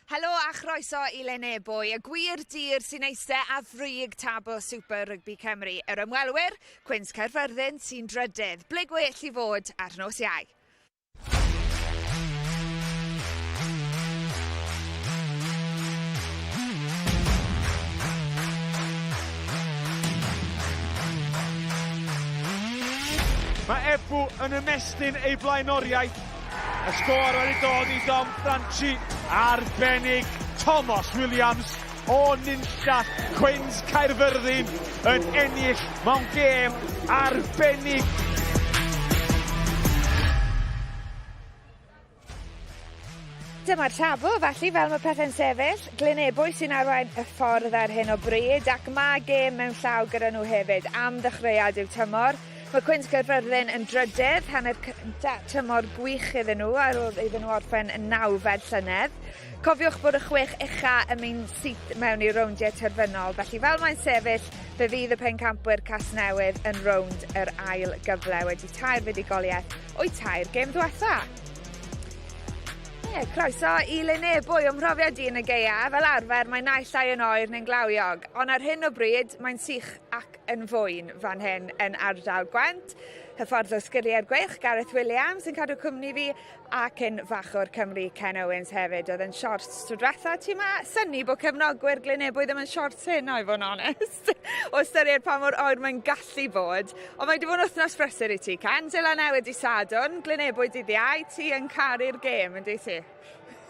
Helo a chroeso I Lynebwy, y gwir dir sy'n eistedd a frig tabl Super Rygbi Cymru. Yr ymwelwyr, Cwins Caerfyrddin sy'n drydydd. Ble gwell I fod ar nos iau. Mae Ebbw yn ymestyn ei blaenoriaeth. Y sgôr wedi dod I Dom Franchi. Arbennig Thomas Williams o nunlla Cwins Caerfyrddin yn ennill mewn gêm arbennig. Dyma'r tabl, felly fel mae pethau'n sefyll, Lynebwy sy'n arwain y ffordd ar hyn o bryd ac mae gêm mewn llaw gyda nhw hefyd am ddechreuad i'w tymor. Mae Cwins Caerfyrddin yn drydydd, hanner tymor gwych iddyn nhw ar ôl iddyn nhw orffen yn 9 llynedd. Cofiwch bod y 6 ucha yn mynd syth mewn I rowndiau terfynol, felly fel mae'n sefyll, fe fydd y pencampwyr Casnewydd yn rownd yr ail gyfle wedi 2 fudigoliaeth o'i 2 gêm ddiwetha. Croeso I Lynebwy o mhrofiad I yn y geia, fel arfer mae'n naill llai yn oer neu'n glawiog, ond ar hyn o bryd mae'n sych ac yn fwyn fan hyn yn ardal Gwent. Hyffordd o sgiliau'r gweilch, Gareth Williams yn cadw cwmni fi ac yn fachwr Cymru Ken Owens hefyd. Oedd yn siorts tro diwetha, ti ma synnu bod cefnogwyr Lynebwy ddim yn siorts hyn, I fod yn onest. O ystyried pa mor oer mae'n gallu bod. Ond mae wedi bod yn wythnos brysur I ti, Ken. Dylan newid I Sadwrn, Lynebwy dydd Iau, ti yn caru'r gêm, ynddi ti?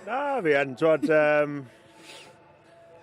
Na, fi yn dod...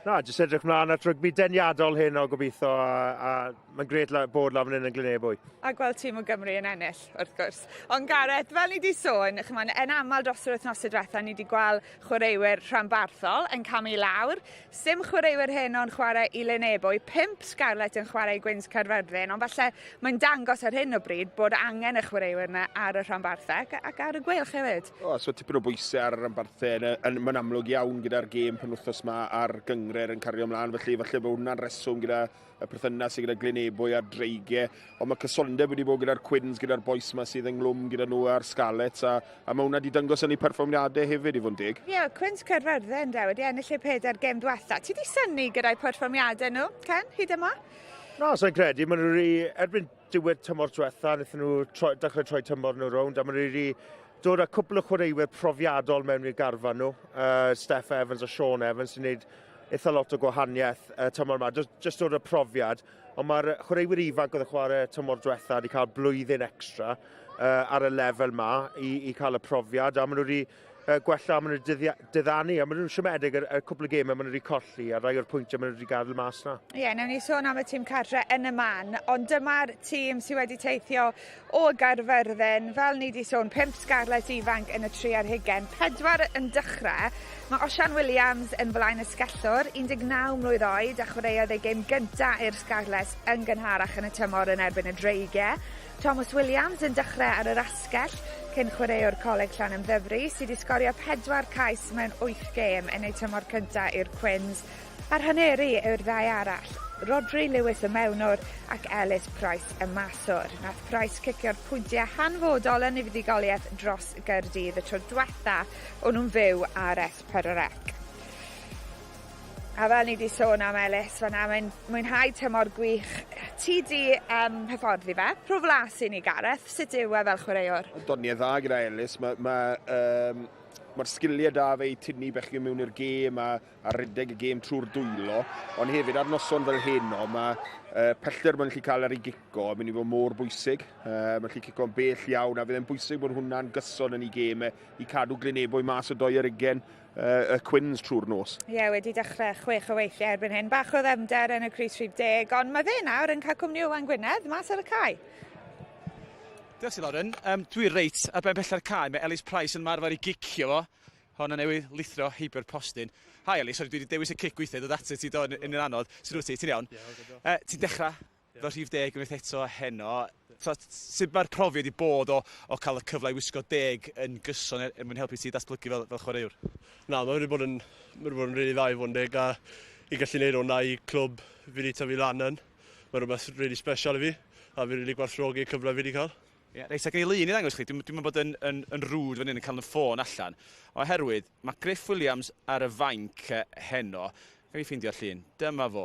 Na, jyst edrych mlaen at rygbi deniadol hyn o gobeithio a mae'n gret bod lafn yn y Lynebwy. A gweld tîm o Gymru yn ennill, wrth gwrs. Ond Gareth, fel ni wedi sôn, yn aml dros yr wythnosau diwetha, ni wedi gweld chwaraewyr rhanbarthol yn camu lawr. Sim chwaraewyr hyn o'n chwarae I Lynebwy, 5 scarlet yn chwarae Cwins Caerfyrddin, ond falle mae'n dangos ar hyn o bryd bod angen y chwaraewyr yna ar y rhanbarthau ac ar y gweilch hefyd. So tipyn o bwysau ar y rhanbarthau, mae'n amlwg iawn gyda'r gêm penwythnos yma ar gyngred yn cario ymlaen, felly falle bod hwnna'n reswm gyda y perthynas sydd gyda Lynebwy a'r dreigiau, ond mae cysondeb wedi bod gyda'r Cwins, gyda'r boes yma sydd yn glwm gyda nhw a'r Scarlets, a mae hwnna wedi dangos yn ei perfformiadau hefyd I fod yn deg. Cwins Caerfyrddin wedi ennill eu 4 gêm diwetha. Ti wedi synnu gyda'i perfformiadau nhw, Ken, hyd yma? No, so'n credu, maen nhw erbyn diwedd tymor diwetha, wnaethon nhw dechrau troi tymor nhw rownd, a maen nhw dod â cwpl o chwaraewyr profiadol mewn i'r garfan nhw, Steph Evans a Sean Evans, sy'n gwneud eitha lot o gwahaniaeth tymor yma, jyst dod y profiad, ond mae'r chwaraewyr ifanc oedd y chwarae tymor diwetha wedi cael blwyddyn extra ar y lefel yma I cael y profiad, a maen nhw wedi gwella, maen nhw wedi diddannu, a maen nhw'n siomedig y cwpl o gemau maen nhw wedi colli, a rai o'r pwyntiau maen nhw wedi gadael mas na. Newn ni sôn am y tîm cartre yn y man, ond dyma'r tîm sydd wedi teithio o Gaerfyrddin, fel ni wedi sôn, 5 scarlet ifanc yn y 3 ar hugain, 4 yn dechrau. Mae Osian Williams yn flaen y sgellwr, 19 mlwydd oed, a chwaraeodd ei gêm gyntaf i'r Scarlets yn gynharach yn y tymor yn erbyn y dreigiau. Thomas Williams yn dechrau ar yr asgell, cyn chwaraewr Coleg Llanymddyfri, sydd wedi sgorio 4 cais mewn 8 gêm yn ei tymor cyntaf i'r Cwins. A'r haneri yw'r 2 arall, Rodri Lewis y mewnwr ac Ellis Price y maswr. Nath Price cicio'r pwyntiau hanfodol yn ei fudigoliaeth dros Gaerdydd y tro diwetha o'n nhw'n fyw ar S4C. A fel ni wedi sôn am Ellis, fan'na mae'n mwynhau tymor gwych. Ti di hyfforddi fe? Proflas I ni Gareth, sut yw fel chwaraewr? Doniau dda gyda Ellis, mae'r sgiliau da fe I tynnu bechgyn mewn i'r gêm a rhedeg y gêm trwy'r dwylo, ond hefyd ar noson fel heno, mae pellter mae'n gallu cael ar ei gico, mynd I fod mor bwysig. Mae'n gallu gico'n bell iawn, a fydd e'n bwysig bod hwnna'n gyson yn ei gêm I cadw Lynebwy mas o 2 ar ugain y Cwins trwy'r nos. Wedi dechrau 6 o weithiau erbyn hyn, bach o ddefnder yn y crys rhif 10, ond mae fe nawr yn cael cwmni o Wan Gwynedd mas ar y cae. Diolch I Lauren. Dwi'n reit ar ben pella'r cae, mae Ellis Price yn marfer I gicio fo. Hon yn newydd lithro heibio'r postyn. Hi Ellis, dwi wedi dewis y cic weithiau, dod at ti do yn yr anodd. Sy'n rwyt ti, ti'n iawn? Ti'n dechrau fel rhif 10 unwaith eto heno. Sut mae'r profiad I bod o cael y cyfle I wisgo 10 yn gyson er mwyn helpu ti datblygu fel chwaraewr? Na, mae wedi bod yn rili dda I fod yn 10 a I gallu gwneud hwnna I clwb fi wedi tyfu lan yn. Mae'n rhywbeth rili special I fi a fi wedi gwerthfawrogi cyfle fi wedi cael. Reit, ac ei lun i ddangos chi, dwi'n meddwl bod yn rwd fan hyn yn cael yn ffôn allan. Oherwydd, mae Griff Williams ar y fainc heno. Gan i ffeindio'r llun, dyma fo.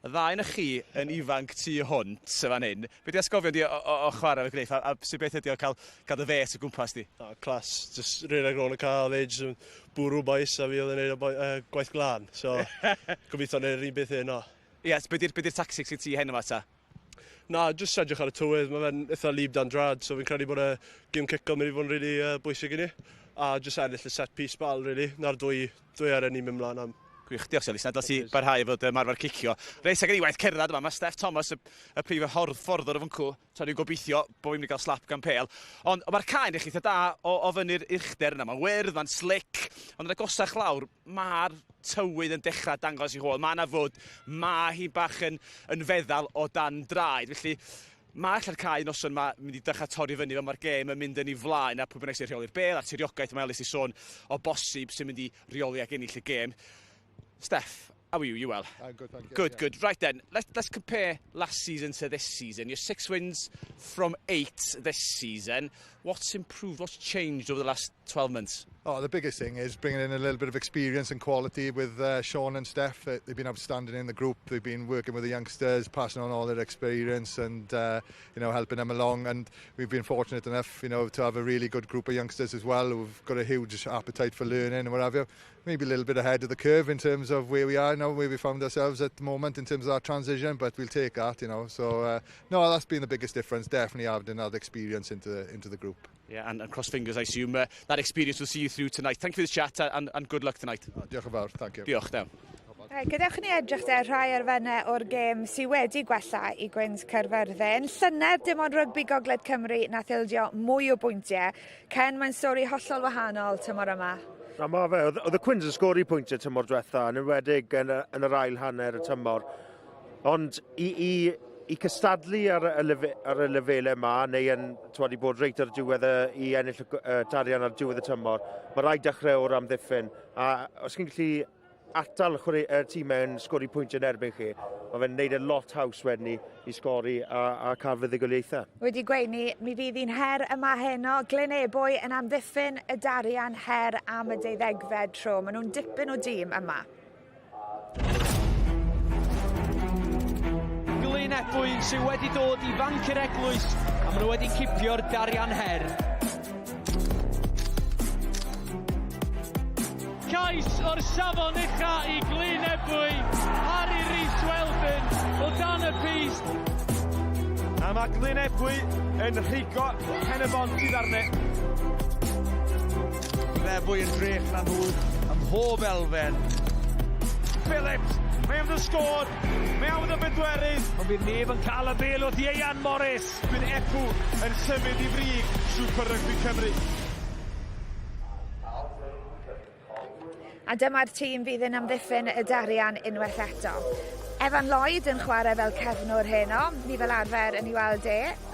Y ddau yn chi yn ifanc tu hwnt fan hyn. Be di asgofio di o chwarae fe Griff, a sy'n beth ydi o cael y fes o gwmpas di? Clas, just rhaid agron y college, bwrw boes a fi oedd yn gwneud gwaith glân. So, gobeithio neud yr un beth yno. Yes, be di'r tactics i ti heno fa ta? Na, just edrych ar y tywydd, mae fe'n eitha lib dan drad, so fi'n credu bod y gym cico mynd i fod yn really bwysig i ni. A just ennill y set piece bal, really, na'r dwy ar enni mynd mlaen am. Gwych, diolch Elis, nad oes i barhau fod marfer cicio. Reis ag yn iwaith cerdded yma, mae Steph Thomas y prif fforddwr o fyncw. Tra ni'n gobeithio bod fi'n mynd i gael slap gan pel. Ond mae'r caen eich eitha da o fyny'r uchder yna. Mae'n wyrdd, mae'n slick. Ond yn agosach lawr, mae'r tywydd yn dechrau dangos i hôl. Mae yna fod, mae hi bach yn feddal o dan draed. Felly, mae allan cae noson yma mynd i dechrau torri fyny fel mae'r gêm yn mynd yn ei flaen a pwy bynnag sy'n rheoli'r bel a'r tiriogaeth mae Elis i sôn o bosib sy'n mynd i reoli ag ennill y gêm. Steph, how are you? You well? I'm good, thank you. Good, good. Right then, let's compare last season to this season. You're 6 wins from 8 this season. What's improved? What's changed over the last 12 months? Oh, the biggest thing is bringing in a little bit of experience and quality with Sean and Steph. They've been outstanding in the group. They've been working with the youngsters, passing on all their experience and helping them along. And we've been fortunate enough, to have a really good group of youngsters as well who've got a huge appetite for learning and what have you. Maybe a little bit ahead of the curve in terms of where we are now, where we found ourselves at the moment in terms of our transition, but we'll take that, So, no, that's been the biggest difference, definitely having that experience into the group. Yeah, and cross fingers, I assume that experience will see you through tonight. Thank you for the chat and good luck tonight. Diolch yn fawr, thank you. Diolch, daw. Gadewch ni edrych rhai arfennau o'r gêm sydd wedi gwella i Gwins Caerfyrddin. Llynedd dim ond rygbi Gogledd Cymru nath ildio mwy o bwyntiau. Ken, mae'n stori hollol wahanol tymor yma. Na, mae fe. Oedd y Quins yn sgori pwyntiau tymor diwetha, yn enwedig yn yr ail hanner y tymor. Ond i cystadlu ar y lefelau yma, neu i bod reit ar diwedd i ennill darian ar diwedd y tymor, mae rhaid dechrau o'r amddiffyn. A os chi'n gallu atal y tîmau yn sgori pwyntiau yn erbyn chi, mae fe'n neud e lot haws wedyn i sgori a cael fuddigoliaethau. Wedi gweud ni, mi fydd hi'n her yma heno. Lynebwy yn amddiffyn y darian her am y 12fed tro. Maen nhw'n dipyn o dîm yma. Lynebwy sydd wedi dod i fanc yr eglwys a maen nhw wedi cipio'r darian her. Cais o'r safon ucha i Lynebwy, Harry Rhys-Welfyn o dan y pist. A mae Lynebwy yn rhigo pen y bont i ddarnau. Lynebwy yn drech na nhw ym mhob elfen. Phillips, mae am y sgôr, mae am y bedwerydd. Ond bydd neb yn cael y bel o Ieuan Morris. Bydd Ebbw yn symud i frig Super Rygbi Cymru. A dyma'r tîm fydd yn amddiffyn y darian unwaith eto. Evan Lloyd yn chwarae fel cefnwr heno, ni fel arfer yn ei weld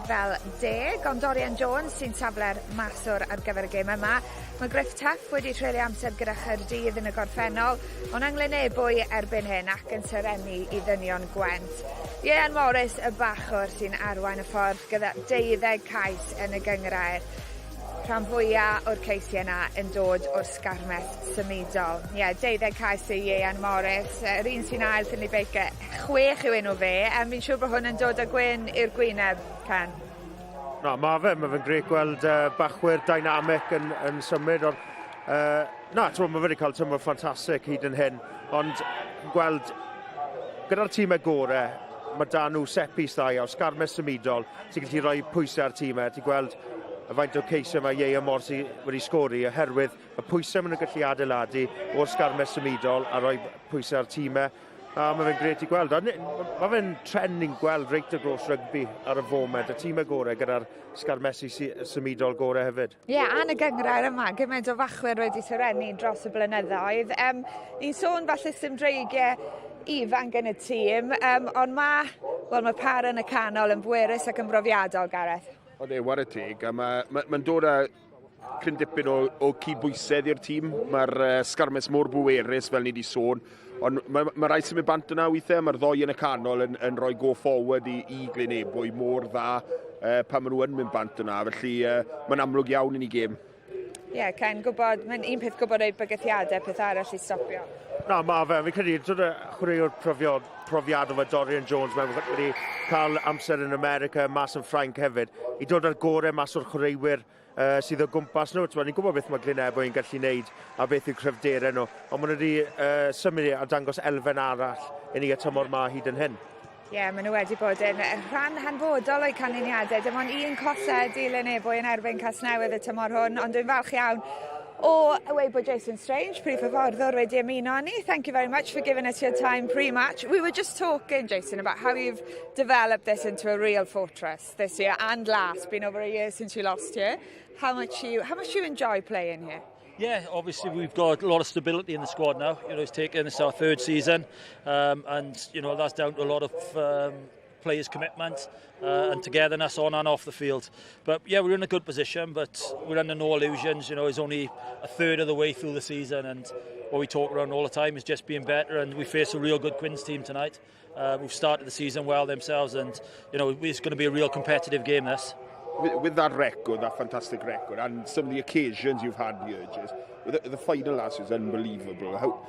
fel 10, ond Dorian Jones sy'n safle'r maswr ar gyfer y gêm yma. Mae Griff Tuff wedi treulio amser gyda Caerfyrddin yn y gorffennol, ond yng Lynebwy erbyn hyn ac yn syrennu i ddynion Gwent. Ieuan Morris y bachwr sy'n arwain y ffordd gyda 12 cais yn y gyngrair. Rhan fwyaf o'r ceisiau yna yn dod o'r sgarmeth symudol. 12 cais i Ieuan Morris. Yr un sy'n ail sy'n ei beicio 6 yw enw fe. Fi'n siŵr bod hwn yn dod â gwyn i'r gwyneb, Ken. No, mae fe'n grêt gweld bachwyr dynamic yn symud. Mae fe wedi cael tymor ffantastig hyd yn hyn. Ond gweld gyda'r tîmau gorau, mae dan nhw set piece dda o sgarmeth symudol sy'n gallu rhoi pwysau ar tîmau. Ti'n gweld y faint o ceisio mae Ieuan Morris wedi sgori oherwydd y pwysau maen nhw'n gallu adeiladu o'r sgarmeth symudol a rhoi pwysau ar tîmau. A mae fe'n grêt i gweld. Mae fe'n trend ni'n gweld reit y gros rygbi ar y foment, y tîmau gorau gyda'r sgarmesu symudol gorau hefyd. A'n y gyngrair yma, gymaint o fachwyr wedi syrennu dros y blynyddoedd. Ni'n sôn falle sy'n dreigiau ifanc yn y tîm, ond mae par yn y canol yn bwerus ac yn brofiadol, Gareth. Oedd war y teg, a mae'n dod â cryn dipyn o cydbwysedd i'r tîm. Mae'r sgarmes mor bwerus fel ni wedi sôn, ond mae rhaid sy'n mynd bant yna weithiau. Mae'r ddoi yn y canol yn rhoi go forward i Lynebwy mor dda. pan maen nhw yn mynd bant yna, felly mae'n amlwg iawn yn ei gêm. Ie, Ken, gwybod, mae'n un peth gwybod o'i bygythiadau, peth arall i stopio. Na, mae fe. Fi'n credu, dod chwaraewr profiad o Dorian Jones, mae'n wedi cael amser yn America, mas yn Ffrainc hefyd, i dod ar gorau mas o'r chwaraewyr sydd o gwmpas nhw. Ni'n gwybod beth mae Lynebwy yn gallu gwneud a beth yw cryfderau nhw, ond maen nhw wedi symud a dangos elfen arall i ni y tymor ma hyd yn hyn. Ie, maen nhw wedi bod yn rhan hanfodol o'i canlyniadau. Dim ond un colled i Lynebwy yn erbyn Casnewydd y tymor hwn, ond dwi'n falch iawn o yweu bod Jason Strange, prif hyfforddwr, wedi ymuno ni. Thank you very much for giving us your time pre-match. We were just talking, Jason, about how you've developed this into a real fortress this year and last. Been over a year since you lost here. How much you enjoy playing here? Yeah, obviously we've got a lot of stability in the squad now. You know, it's taken this our third season, and you know that's down to a lot of players' commitment and togetherness on and off the field. But yeah, we're in a good position, but we're under no illusions. You know, it's only a third of the way through the season, and what we talk around all the time is just being better. And we face a real good Quins team tonight. We've started the season well themselves, and you know it's going to be a real competitive game. This. With that record, that fantastic record, and some of the occasions you've had here, just the final last was unbelievable. How,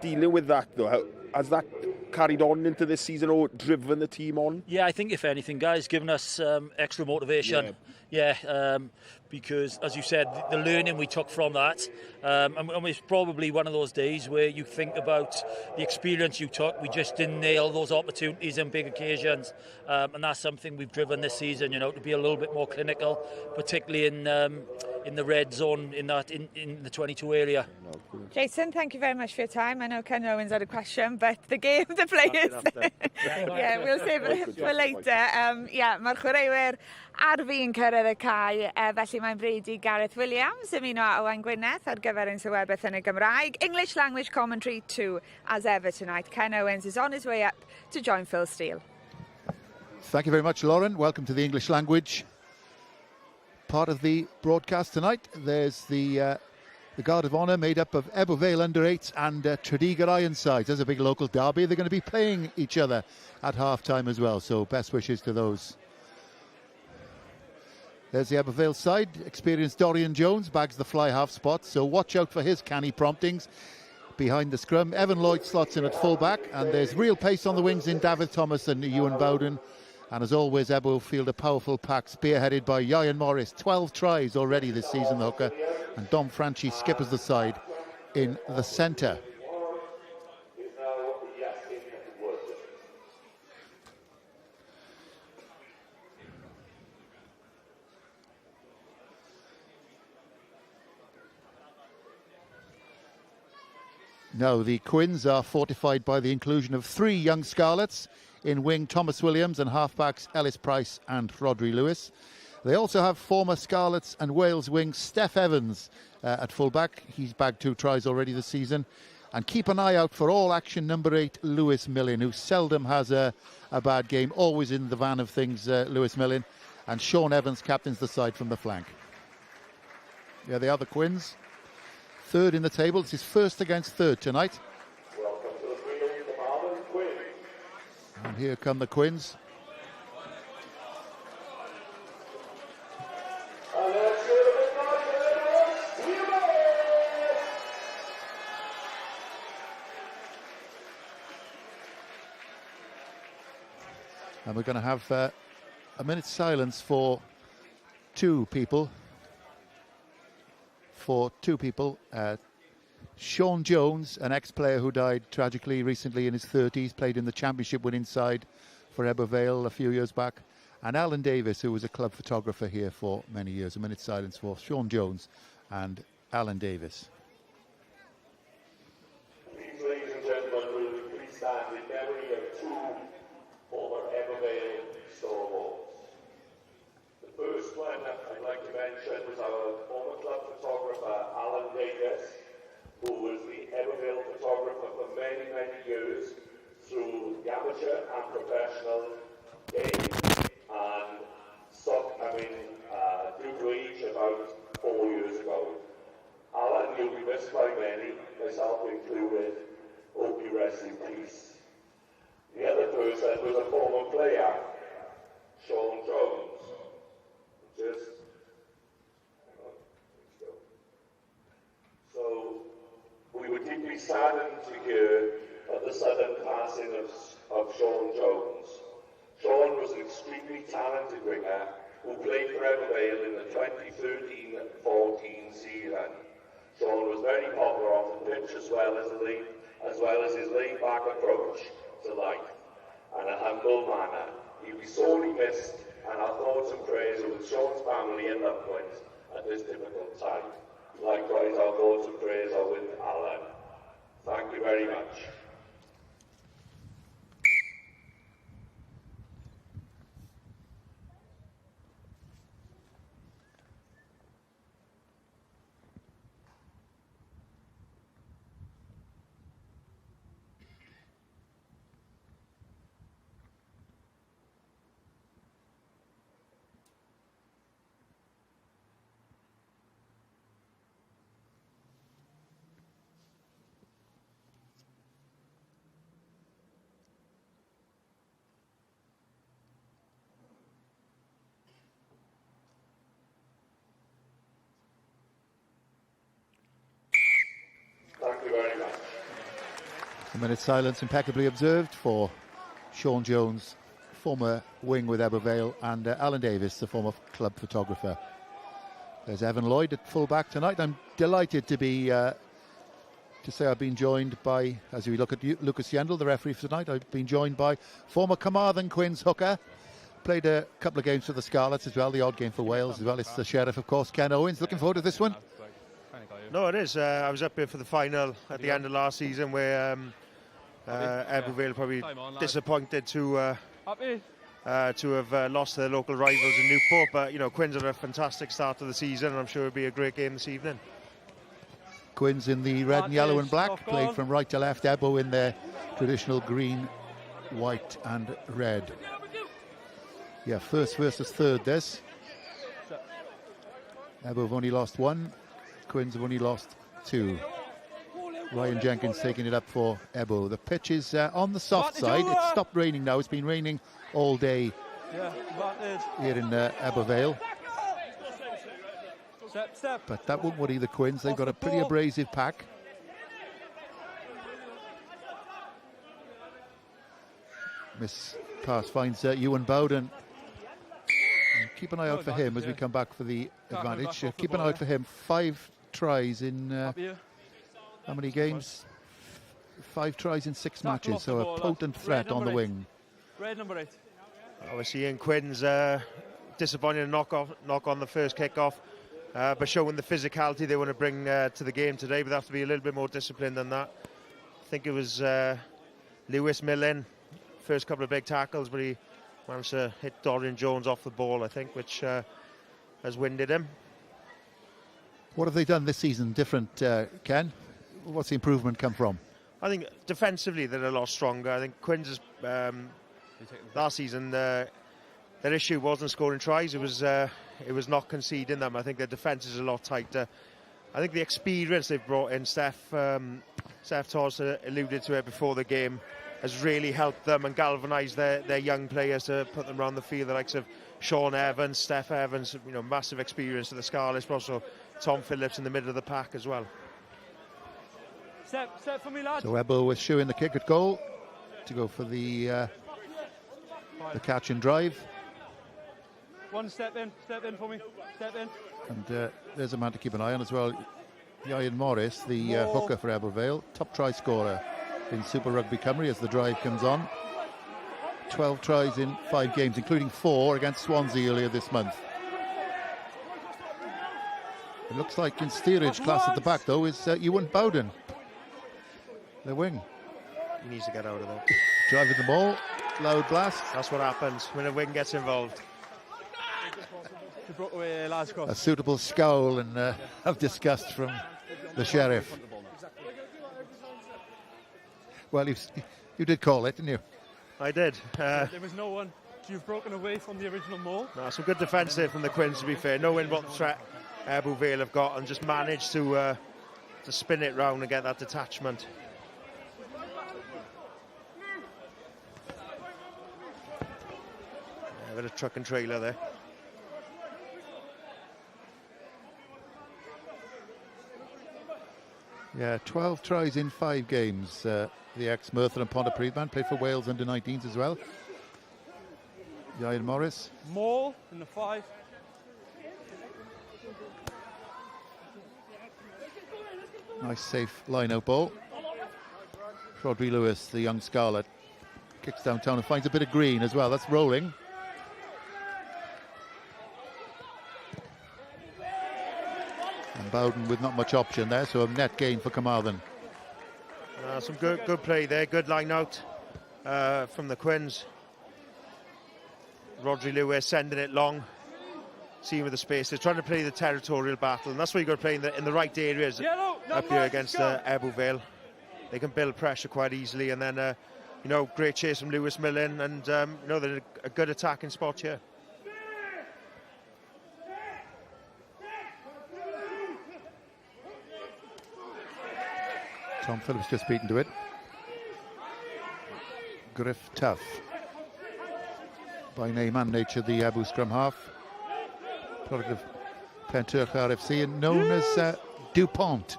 dealing with that though, has that carried on into this season or driven the team on? Yeah, I think if anything, guys, given us extra motivation. Yeah, because as you said, the learning we took from that, and it's probably one of those days where you think about the experience you took. We just didn't nail those opportunities in big occasions, and that's something we've driven this season. You know, to be a little bit more clinical, particularly in the red zone, in the 22 area. Jason, thank you very much for your time. I know Ken Owens had a question, but the game, the players. Yeah, we'll save it for later. Yeah, mae'r chwaraewyr ar fi'n cyrraedd y cae, felly mae'n bryd i Gareth Williams ymuno â Owain Gwynedd ar gyfer ein sylwebeth yn y Gymraeg. English language commentary too, as ever tonight. Ken Owens is on his way up to join Phil Steele. Thank you very much, Lauren. Welcome to the English language part of the broadcast tonight. There's the Guard of Honour made up of Ebbw Vale under-8s and Tredegar Ironsides. There's a big local derby. They're going to be playing each other at half-time as well, so best wishes to those. There's the Ebbw Vale side. Experienced Dorian Jones bags the fly half spot, so watch out for his canny promptings behind the scrum. Evan Lloyd slots in at full-back, and there's real pace on the wings in David Thomas and Ewan Bowden. And as always, Ebbw field a powerful pack spearheaded by Ian Morris. 12 tries already this season, the hooker. And Dom Franchi skippers the side in the centre. Now, the Quins are fortified by the inclusion of 3 young Scarlets. In wing, Thomas Williams, and halfbacks Ellis Price and Rhodri Lewis. They also have former Scarlets and Wales wing Steph Evans at fullback. He's bagged 2 tries already this season. And keep an eye out for all action number 8, Lewis Millin, who seldom has a bad game, always in the van of things, Lewis Millin. And Sean Evans captains the side from the flank. Yeah, they are the Quins. 3rd in the table. It's his first against 3rd tonight. And here come the Quins. And we're going to have a minute's silence for 2 people. Sean Jones, an ex-player who died tragically recently in his 30s, played in the championship winning side for Ebbw Vale a few years back. And Alan Davis, who was a club photographer here for many years. A minute's silence for Sean Jones and Alan Davis. Please, ladies and gentlemen, will you please stand in memory of 2 former Ebbw Vale stalwarts. The first one I'd like to mention was our former club photographer, Alan Davis, who was the Ebbw Vale photographer for many, many years through the amateur and professional game, and stopped coming due to age about 4 years ago. Alan, you'll be missed by many, myself included. Hope you rest in peace. The other person was a former player, Sean Jones. extremely talented winger who played for Ebbw Vale in the 2013-14 season. Sean was very popular off the pitch as well as his laid-back approach to life and a humble manner. He'll be sorely missed, and our thoughts and prayers are with Sean's family and loved ones at this difficult time. Likewise, our thoughts and prayers are with Alan. Thank you very much. Thank you very much. A minute's silence impeccably observed for Sean Jones, former wing with Ebbw Vale, and Alan Davis, the former club photographer. There's Evan Lloyd at full-back tonight. I'm delighted to be to say I've been joined by, as we look at Lucas Yendel, the referee for tonight, I've been joined by former Carmarthen Quins hooker. Played a couple of games for the Scarlets as well, the odd game for Wales as well. It's the Sheriff, of course, Ken Owens. Looking forward to this one. No, it is. I was up here for the final at the end of last season where Ebbw Vale probably disappointed to have lost to their local rivals in Newport. But, you know, Quins had a fantastic start to the season, and I'm sure it'll be a great game this evening. Quins in the red and yellow and black, played from right to left. Ebbw in their traditional green, white and red. Yeah, first versus third this. Ebbw have only lost one. Quins have only lost two. Ryan Jenkins taking it up for Ebbw. The pitch is on the soft side. It's stopped raining now. It's been raining all day here in Ebbw Vale. But that won't worry the Quins. They've got a pretty abrasive pack. Miss pass finds Ewan Bowden. Keep an eye out for him as we come back for the advantage. Keep an eye out for him. 5 tries in how many games? 5 tries in 6 matches, so a potent threat on the wing. Red number 8. Obviously, Ian Quins disappointed knock on the first kick-off, but showing the physicality they want to bring to the game today, but they have to be a little bit more disciplined than that. I think it was Lewis Millen, first couple of big tackles, but he managed to hit Dorian Jones off the ball, I think, which has winded him. What have they done this season different, Ken? What's the improvement come from? I think defensively they're a lot stronger. I think Quins' last season, their issue wasn't scoring tries, it was not conceding them. I think their defence is a lot tighter. I think the experience they've brought in, Steph Toss alluded to it before the game, has really helped them and galvanised their young players to put them around the field. The likes of Sean Evans, Steph Evans, you know, massive experience for the Scarlets, but also Tom Phillips in the middle of the pack as well. Step for me, lad. So Ebbw eschewing the kick at goal to go for the catch and drive. One step in for me, step in. And there's a man to keep an eye on as well. Ian Morris, the hooker for Ebbw Vale, top try scorer in Super Rugby Cymru as the drive comes on. 12 tries in 5 games, including 4 against Swansea earlier this month. It looks like in steerage class at the back, though, is Ewan Bowden, the wing. He needs to get out of there. Driving the ball, loud blast. That's what happens when a wing gets involved. A suitable scowl and of disgust from the Sheriff. Well, you did call it, didn't you? I did. There was no one. You've broken away from the original maul. No, some good defence there from the Quins, to be fair. Knowing what threat Ebbw Vale have got and just managed to spin it round and get that detachment. Yeah, a bit of truck and trailer there. Yeah, 12 tries in 5 games. The ex-Merthyr and Pontypridd man played for Wales under-19s as well. Ian Morris. Maul in the 5. Nice safe line-out ball. Rhodri Lewis, the young Scarlet, kicks downtown and finds a bit of green as well. That's rolling. And Bowden with not much option there, so a net gain for Carmarthen. Some good play there, good line out from the Quins. Rhodri Lewis sending it long, seeing with the space. They're trying to play the territorial battle, and that's why you've got to play in the right areas up here against Ebbw Vale. They can build pressure quite easily, and then you know, great chase from Lewis Millen, and you know, they're in a good attacking spot here. Tom Phillips just beaten to it. Griff Tuff, by name and nature the Ebbw scrum half, product of Penturch RFC and known as DuPont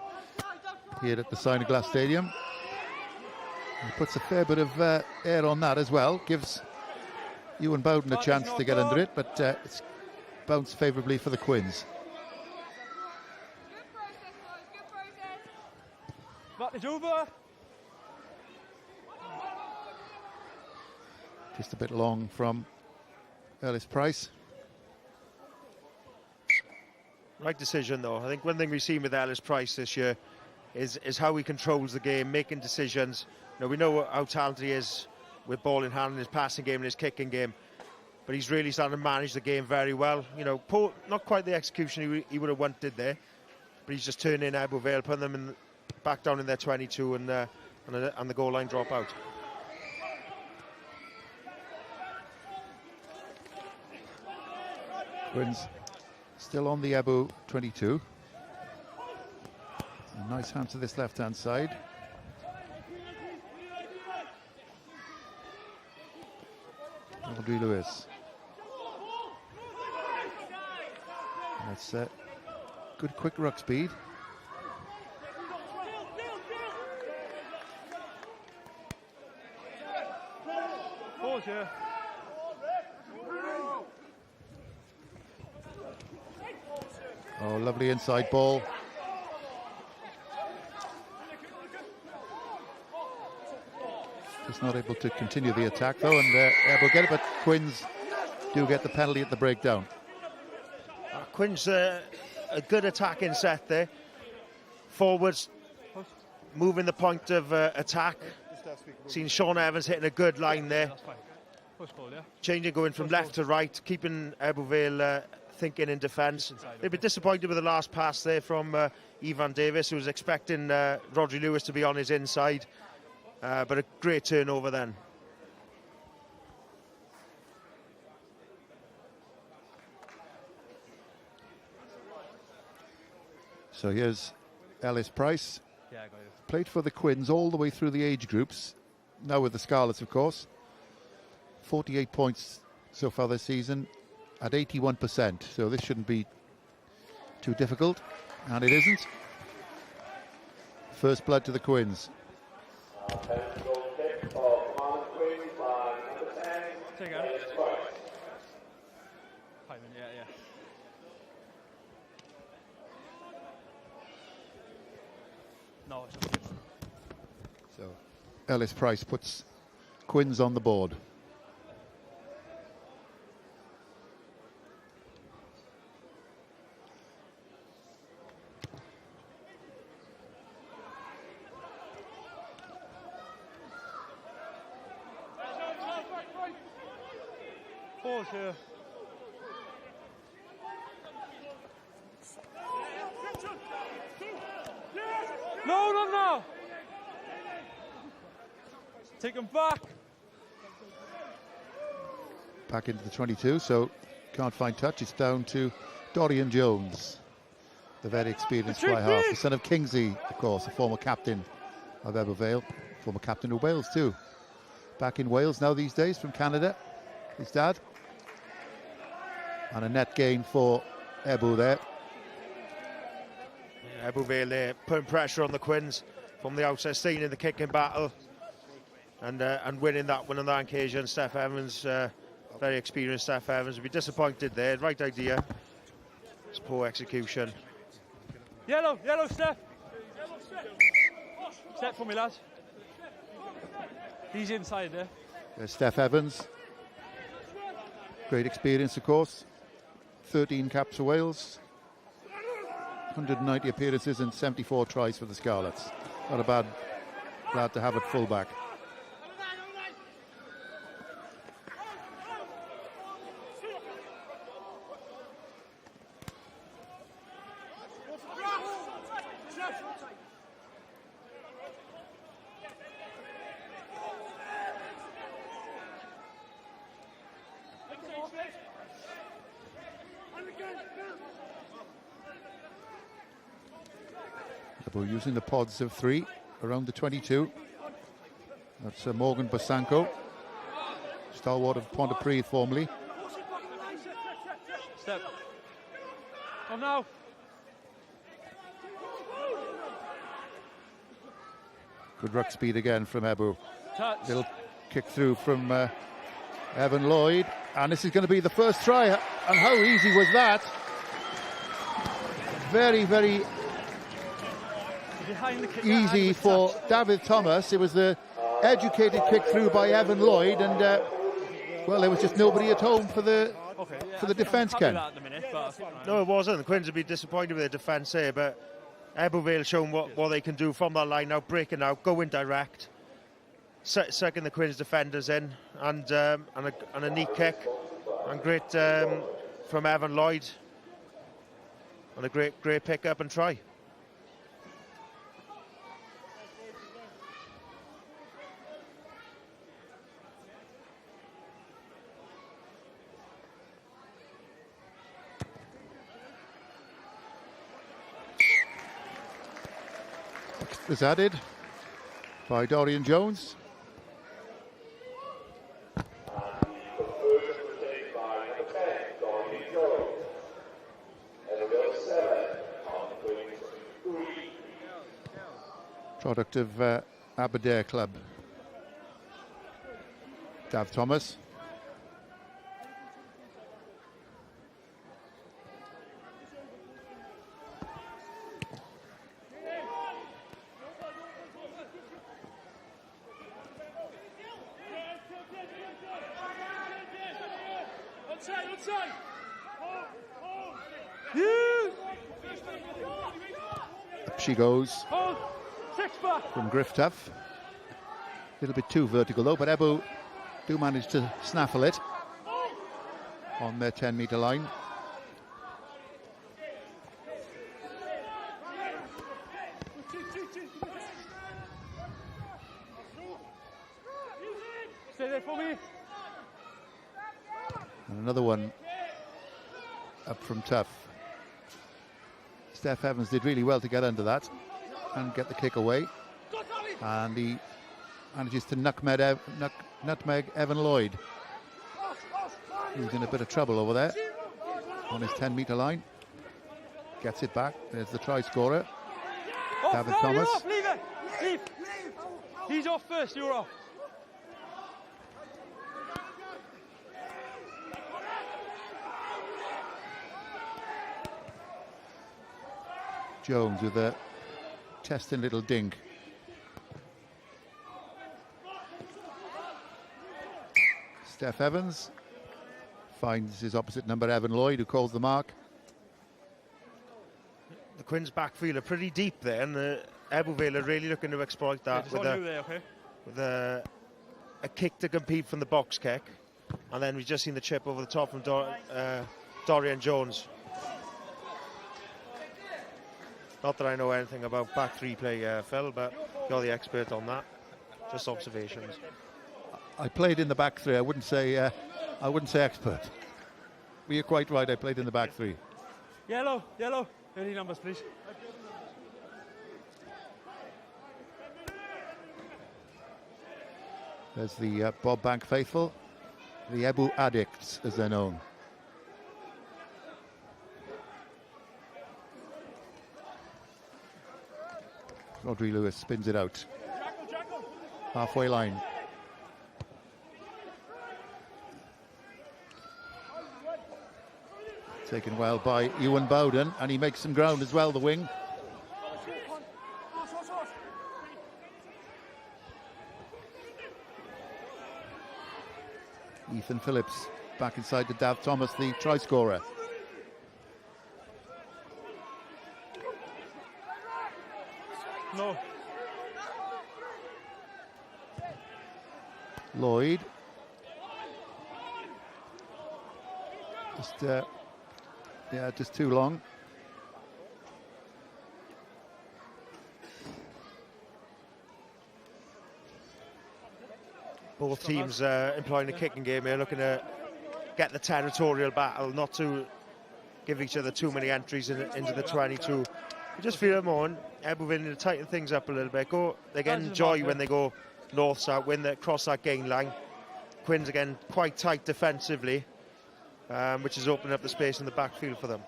here at the CiNER Stadium. He puts a fair bit of air on that as well, gives Ewan Bowden a chance to get under it, but it's bounced favourably for the Quins. Is over. Just a bit long from Ellis Price. Right decision though. I think one thing we've seen with Ellis Price this year is how he controls the game, making decisions. You know, we know how talented he is with ball in hand in his passing game and his kicking game, but he's really starting to manage the game very well. You know, not quite the execution he would have wanted there, but he's just turning Ebbw Vale, putting them back down in their 22 and the goal line drop out. Quins still on the Ebbw 22. A nice hand to this left-hand side. Rhodri Lewis. That's good quick ruck speed. Oh, lovely inside ball. Just not able to continue the attack though, and Ebbw get it, but Quins do get the penalty at the breakdown. Quins a good attacking set there. Forwards moving the point of attack. Seen Sean Evans hitting a good line there. Changing, going from left to right, keeping Ebbw Vale thinking in defence. They've been disappointed with the last pass there from Ivan Davis, who was expecting Rhodri Lewis to be on his inside. But a great turnover then. So here's Ellis Price. Played for the Quins all the way through the age groups. Now with the Scarlets, of course. 48 points so far this season at 81%. So this shouldn't be too difficult. And it isn't. First blood to the Quins. So Ellis Price puts Quins on the board. Here. No. Take him back. Back into the 22, so can't find touch. It's down to Dorian Jones, the very experienced fly half, the son of Kingsley, of course, a former captain of Ebbw Vale, former captain of Wales too. Back in Wales now these days from Canada, his dad. And a net gain for Ebbw there. Ebbw Vale there, putting pressure on the Quins from the outside, staying in the kicking battle and winning that one on that occasion. Steph Evans very experienced Steph Evans would be disappointed there. Right idea. It's poor execution. Yellow, Steph. Step for me, lads. He's inside there. There's Steph Evans. Great experience, of course. 13 caps for Wales. 190 appearances and 74 tries for the Scarlets. Not a bad lad to have at full-back. We're using the pods of 3 around the 22. That's Morgan Bosanko, stalwart of Pontypridd formerly. Step. Come now. Good ruck speed again from Ebbw. Touch. Little kick through from Evan Lloyd. And this is going to be the first try. And how easy was that? Very, very easy for David Thomas. It was the educated kick through by Evan Lloyd, and well, there was just nobody at home for the defence, Ken. No, it wasn't. The Quins would be disappointed with their defence here, but Ebbw Vale shown what they can do from that line now, breaking out, going direct, sucking the Quins defenders in, and a neat kick, and great from Evan Lloyd, and a great pick up and try. Was added by Dorian Jones. Product of Aberdare Club. Dav Thomas. Up she goes from Grifftuff. A little bit too vertical though, but Ebbw do manage to snaffle it on their 10-metre line. Stay there for me. And another one up from Tuff. Steph Evans did really well to get under that and get the kick away. And he manages to nutmeg Evan Lloyd, who's in a bit of trouble over there on his 10-metre line. Gets it back. There's the try scorer, David Thomas. Off, leave it. Leave. He's off first, you're off. Jones with a testing little dink. Steph Evans finds his opposite number, Evan Lloyd, who calls the mark. The Quins backfield are pretty deep there, and the Ebbw Vale are really looking to exploit that with a kick to compete from the box kick. And then we've just seen the chip over the top from Dorian Jones. Not that I know anything about back three play, Phil, but you're the expert on that. Just observations. I played in the back three. I wouldn't say expert. But you're quite right. I played in the back three. Yellow. Any numbers, please. There's the Bob Bank faithful, the Ebbw addicts, as they're known. Rodri Lewis spins it out. Halfway line. Taken well by Ewan Bowden, and he makes some ground as well, the wing. Ethan Phillips back inside to Dav Thomas, the try scorer. No. Lloyd. Just too long. Both teams employing a kicking game here, looking to get the territorial battle, not to give each other too many entries into the 22. You just feel them on. Ebbw Vale need to tighten things up a little bit. They get enjoy when they go north-south, cross that gain line. Quins again quite tight defensively, which is opening up the space in the backfield for them.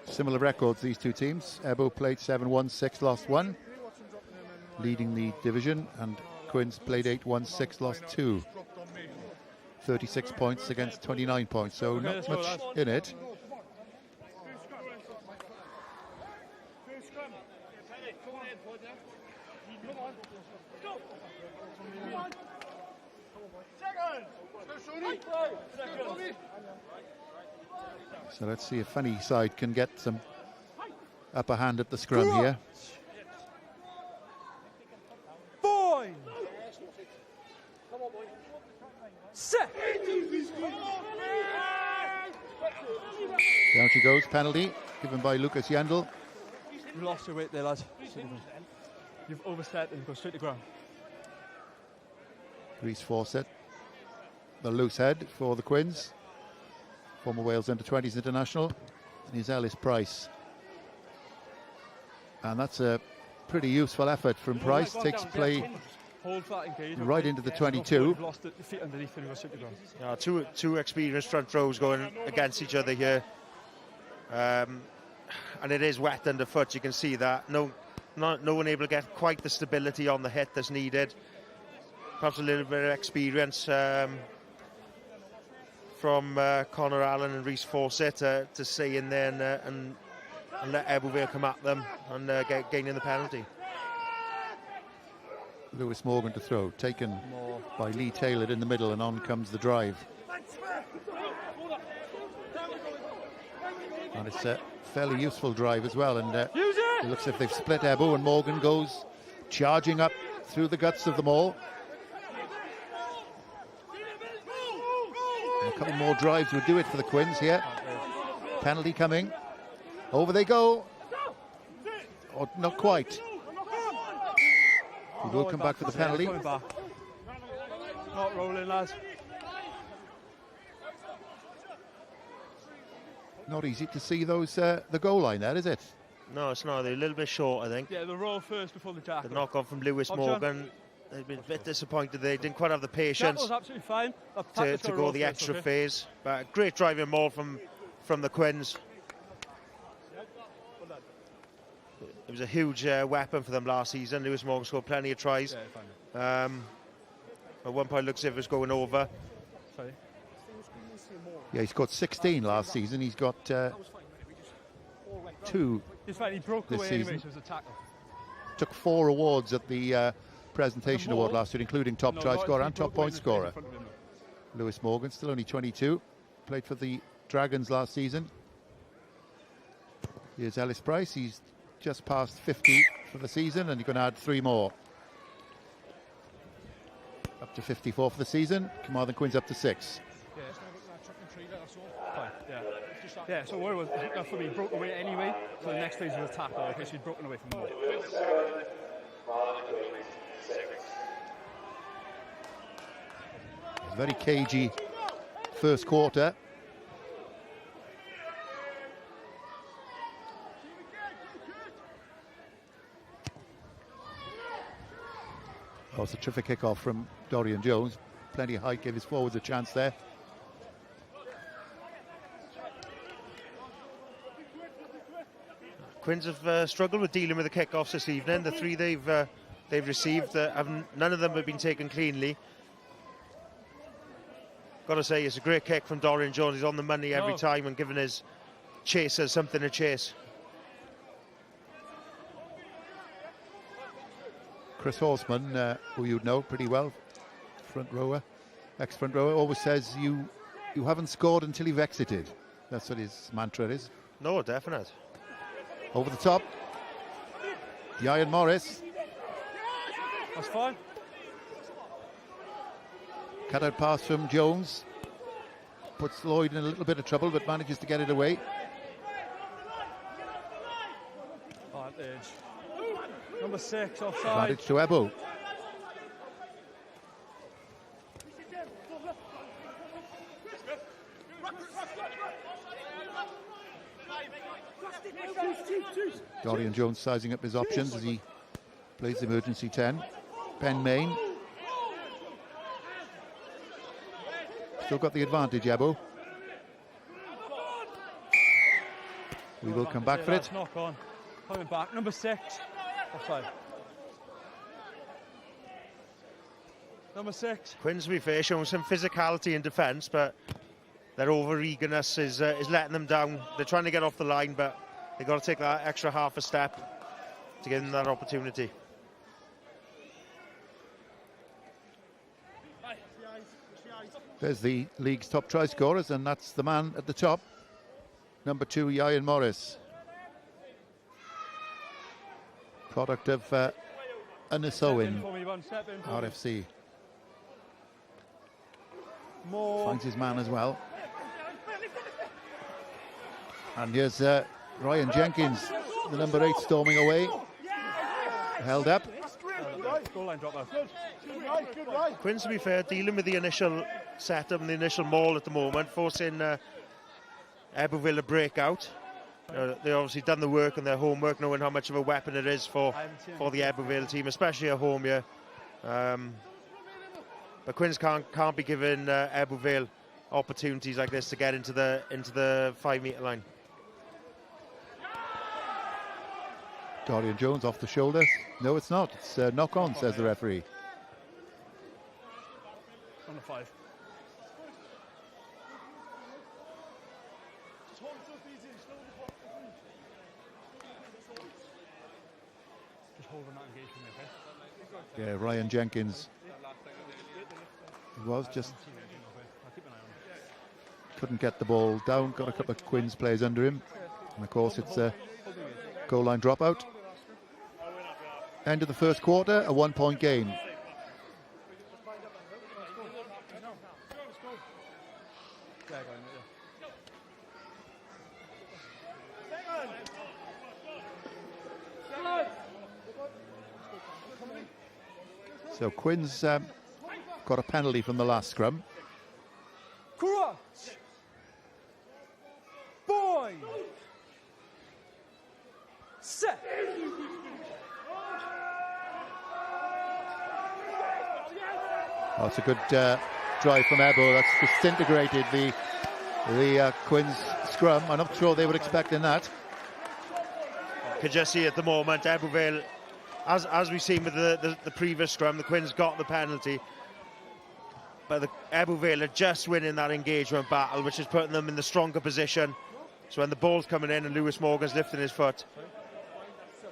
Similar records, these two teams. Ebbw played 7-1, 6 lost 1, leading the division, and Quins played 8-1, 6 lost 2. 36 points against 29 points, so not much in it. So let's see if any side can get some upper hand at the scrum here. Boy! Set! Down she goes, penalty given by Lucas Yandel. You lost your weight there, lads. You've overstepped and go straight to ground. Rhys Fawcett, the loose head for the Quins. Former Wales under-20s international. And here's Ellis Price. And that's a pretty useful effort from Price. Takes play right into the 22. Two experienced front rows going against each other here. And it is wet underfoot, you can see that. No one able to get quite the stability on the hit that's needed. Perhaps a little bit of experience from Connor Allen and Rhys Fawcett to stay in there and let Ebbw Vale come at them and gaining the penalty. Lewis Morgan to throw, taken by Lee Taylor in the middle, and on comes the drive. And it's a fairly useful drive as well, and it looks as if they've split Ebbw, and Morgan goes charging up through the guts of them all. And a couple more drives would do it for the Quins here. Penalty coming. Over they go. Or not quite. He will come back for the penalty. Not rolling, lads. Not easy to see those the goal line there, is it? No, it's not. They're a little bit short, I think. Yeah, the roll first before the tackle. The knock on from Lewis Morgan. They've been a bit disappointed. They didn't quite have the patience absolutely fine. to go the extra phase. But great driving maul from the Quins. It was a huge weapon for them last season. Lewis Morgan scored plenty of tries. At one point, looks as if it was going over. Sorry. Yeah, he scored 16 last season. He's got 2 He's fine. He broke this away season. anyway, so it was a tackle. Took 4 awards at the presentation award last year, including top try scorer and top point scorer. Lewis Morgan, still only 22, played for the Dragons last season. Here's Ellis Price. He's just past 50 for the season, and he's going to add 3 more. Up to 54 for the season. Carmarthen Quins up to 6. Yeah, so what it was, for me, broke away anyway, so the next phase was a tackle, in case he'd broken away from more. Very cagey first quarter. Oh, it's a terrific kick-off from Dorian Jones. Plenty of height, gave his forwards a chance there. Quins have struggled with dealing with the kick-offs this evening. The 3 they've received, none of them have been taken cleanly. got to say, it's a great kick from Dorian Jones. He's on the money every time and giving his chasers something to chase. Chris Horseman, who you'd know pretty well, front rower, ex-front rower, always says you haven't scored until you've exited. That's what his mantra is. No, definite. Over the top. Ian Morris. That's fine. Cut out pass from Jones. Puts Lloyd in a little bit of trouble, but manages to get it away. Advantage. Number 6, offside. Advantage to Ebbw. Dorian Jones sizing up his options as he plays the emergency 10. Ben Main. Still got the advantage, Ebbw. We will come back for it. Knock on. Coming back. Number 6. Offside. Number 6. Quins, to be fair, showing some physicality in defence, but their over-eagerness is letting them down. They're trying to get off the line, but they've got to take that extra half a step to give them that opportunity. There's the league's top try scorers, and that's the man at the top, number 2, Ian Morris. Product of Ynysowyn, RFC. Finds his man as well. And here's Ryan Jenkins, the number 8, storming away. Held up. Quins, to be fair, dealing with the initial setup and the initial maul at the moment, forcing Ebbw Vale to break out. They've obviously done the work and their homework, knowing how much of a weapon it is for the Ebbw Vale team, especially at home here. But Quins can't be giving Ebbw Vale opportunities like this to get into the 5-metre line. Dorian Jones off the shoulder. No, it's not. It's knock on, says the referee. Number 5. Just holding that engagement, okay? Yeah, Ryan Jenkins. He was just couldn't get the ball down. Got a couple of Quins players under him, and of course it's a goal line dropout. End of the first quarter, a 1-point game. So Quins got a penalty from the last scrum. Crouch. Boy. Set. Oh, it's a good drive from Ebbw. That's disintegrated the Quins scrum. I'm not sure they were expecting that. Could just see at the moment, Ebbw Vale, as we've seen with the previous scrum, the Quins got the penalty. But the Ebbw Vale are just winning that engagement battle, which is putting them in the stronger position. So when the ball's coming in and Lewis Morgan's lifting his foot,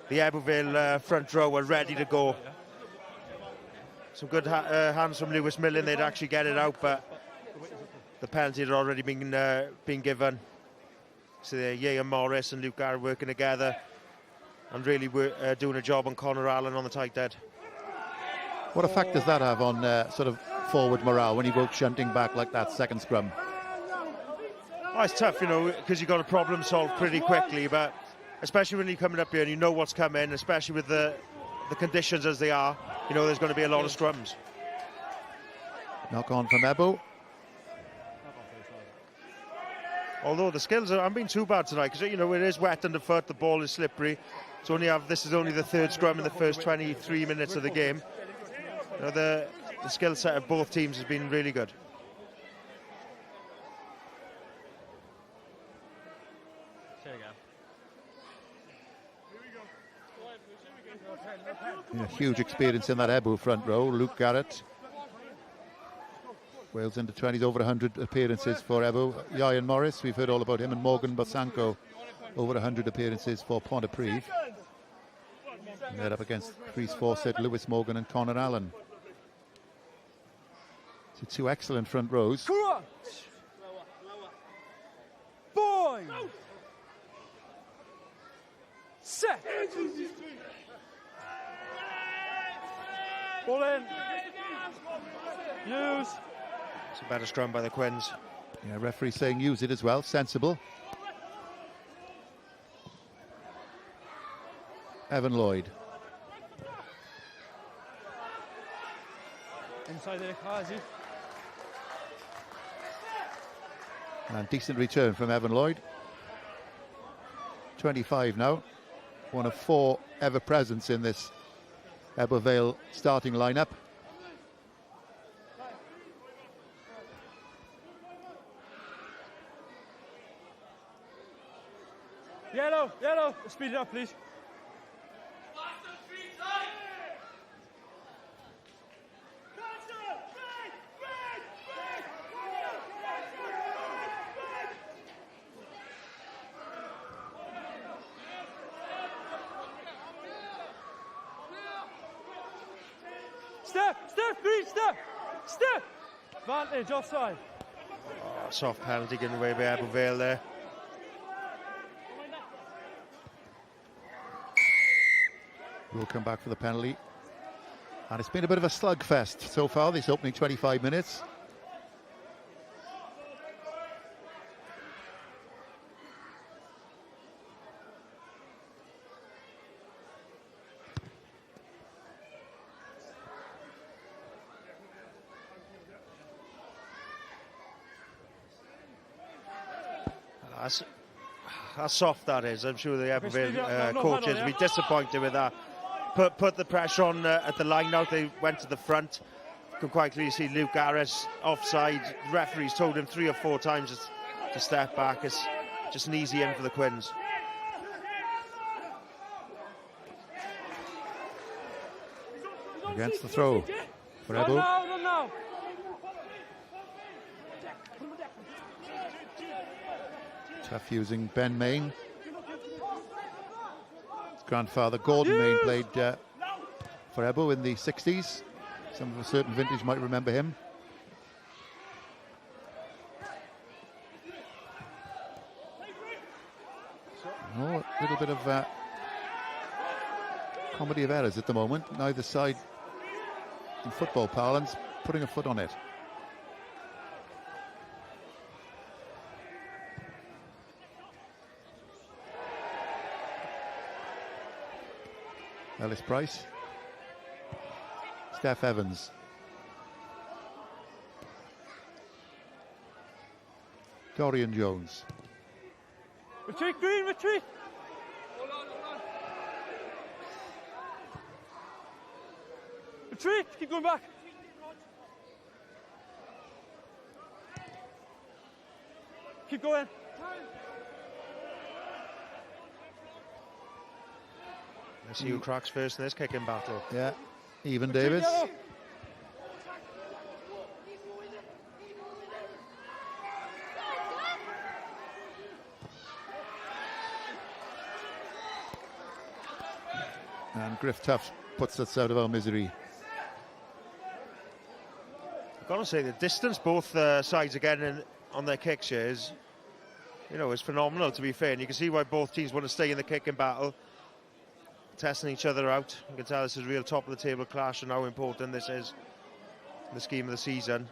the Ebbw Vale front row are ready to go. Some good hands from Lewis Millen, they'd actually get it out, but the penalty had already been given. So Ian Morris and Luke Garrett working together and really doing a job on Connor Allen on the tight dead. What effect does that have on sort of forward morale when you go shunting back like that second scrum? Oh, it's tough, you know, because you've got to problem solve pretty quickly, but especially when you're coming up here and you know what's coming, especially with the conditions as they are, you know there's going to be a lot of scrums. Knock on from Ebbw. Although the skills haven't been too bad tonight, because you know it is wet underfoot, the ball is slippery. This is only the third scrum in the first 23 minutes of the game. You know, the skill set of both teams has been really good. Yeah, huge experience in that Ebbw front row. Luke Garrett, Wales under 20s, over 100 appearances for Ebbw. Ian Morris, we've heard all about him, and Morgan Bosanko, over 100 appearances for Pontypridd. And they're up against Rhys Fawcett, Lewis Morgan and Connor Allen. So two excellent front rows. Boy! Set! Ball in. Use. It's a better scrum by the Quins. Yeah, referee saying use it as well, sensible. Evan Lloyd. Inside there, Kazi. And decent return from Evan Lloyd. 25 now. One of 4 ever presents in this Ebbw Vale starting lineup. Yellow, speed it up, please. Step! Advantage, offside. Oh, soft penalty given away by Ebbw Vale there. We'll come back for the penalty. And it's been a bit of a slugfest so far, this opening 25 minutes. How soft that is. I'm sure the Ebbw Vale coaches will be disappointed with that. Put the pressure on at the line out. They went to the front. You can quite clearly see Luke Harris offside. The referee's told him 3 or 4 times to step back. It's just an easy in for the Quins. Against the throw for Ebbw. Now. Tough using Ben Main. His grandfather Gordon Main played for Ebbw in the 60s. Some of a certain vintage might remember him. Oh, a little bit of comedy of errors at the moment. Neither side, in football parlance, putting a foot on it. Ellis Price. Steph Evans. Dorian Jones. Retreat, Green, retreat. Retreat, keep going back. Keep going. Let's see who cracks first in this kicking battle. Yeah, Even Davis. And Griff Tuff puts us out of our misery. I've got to say, the distance both sides are getting on their kicks here is, is phenomenal, to be fair. And you can see why both teams want to stay in the kicking battle, testing each other out. You can tell this is a real top of the table clash and how important this is in the scheme of the season.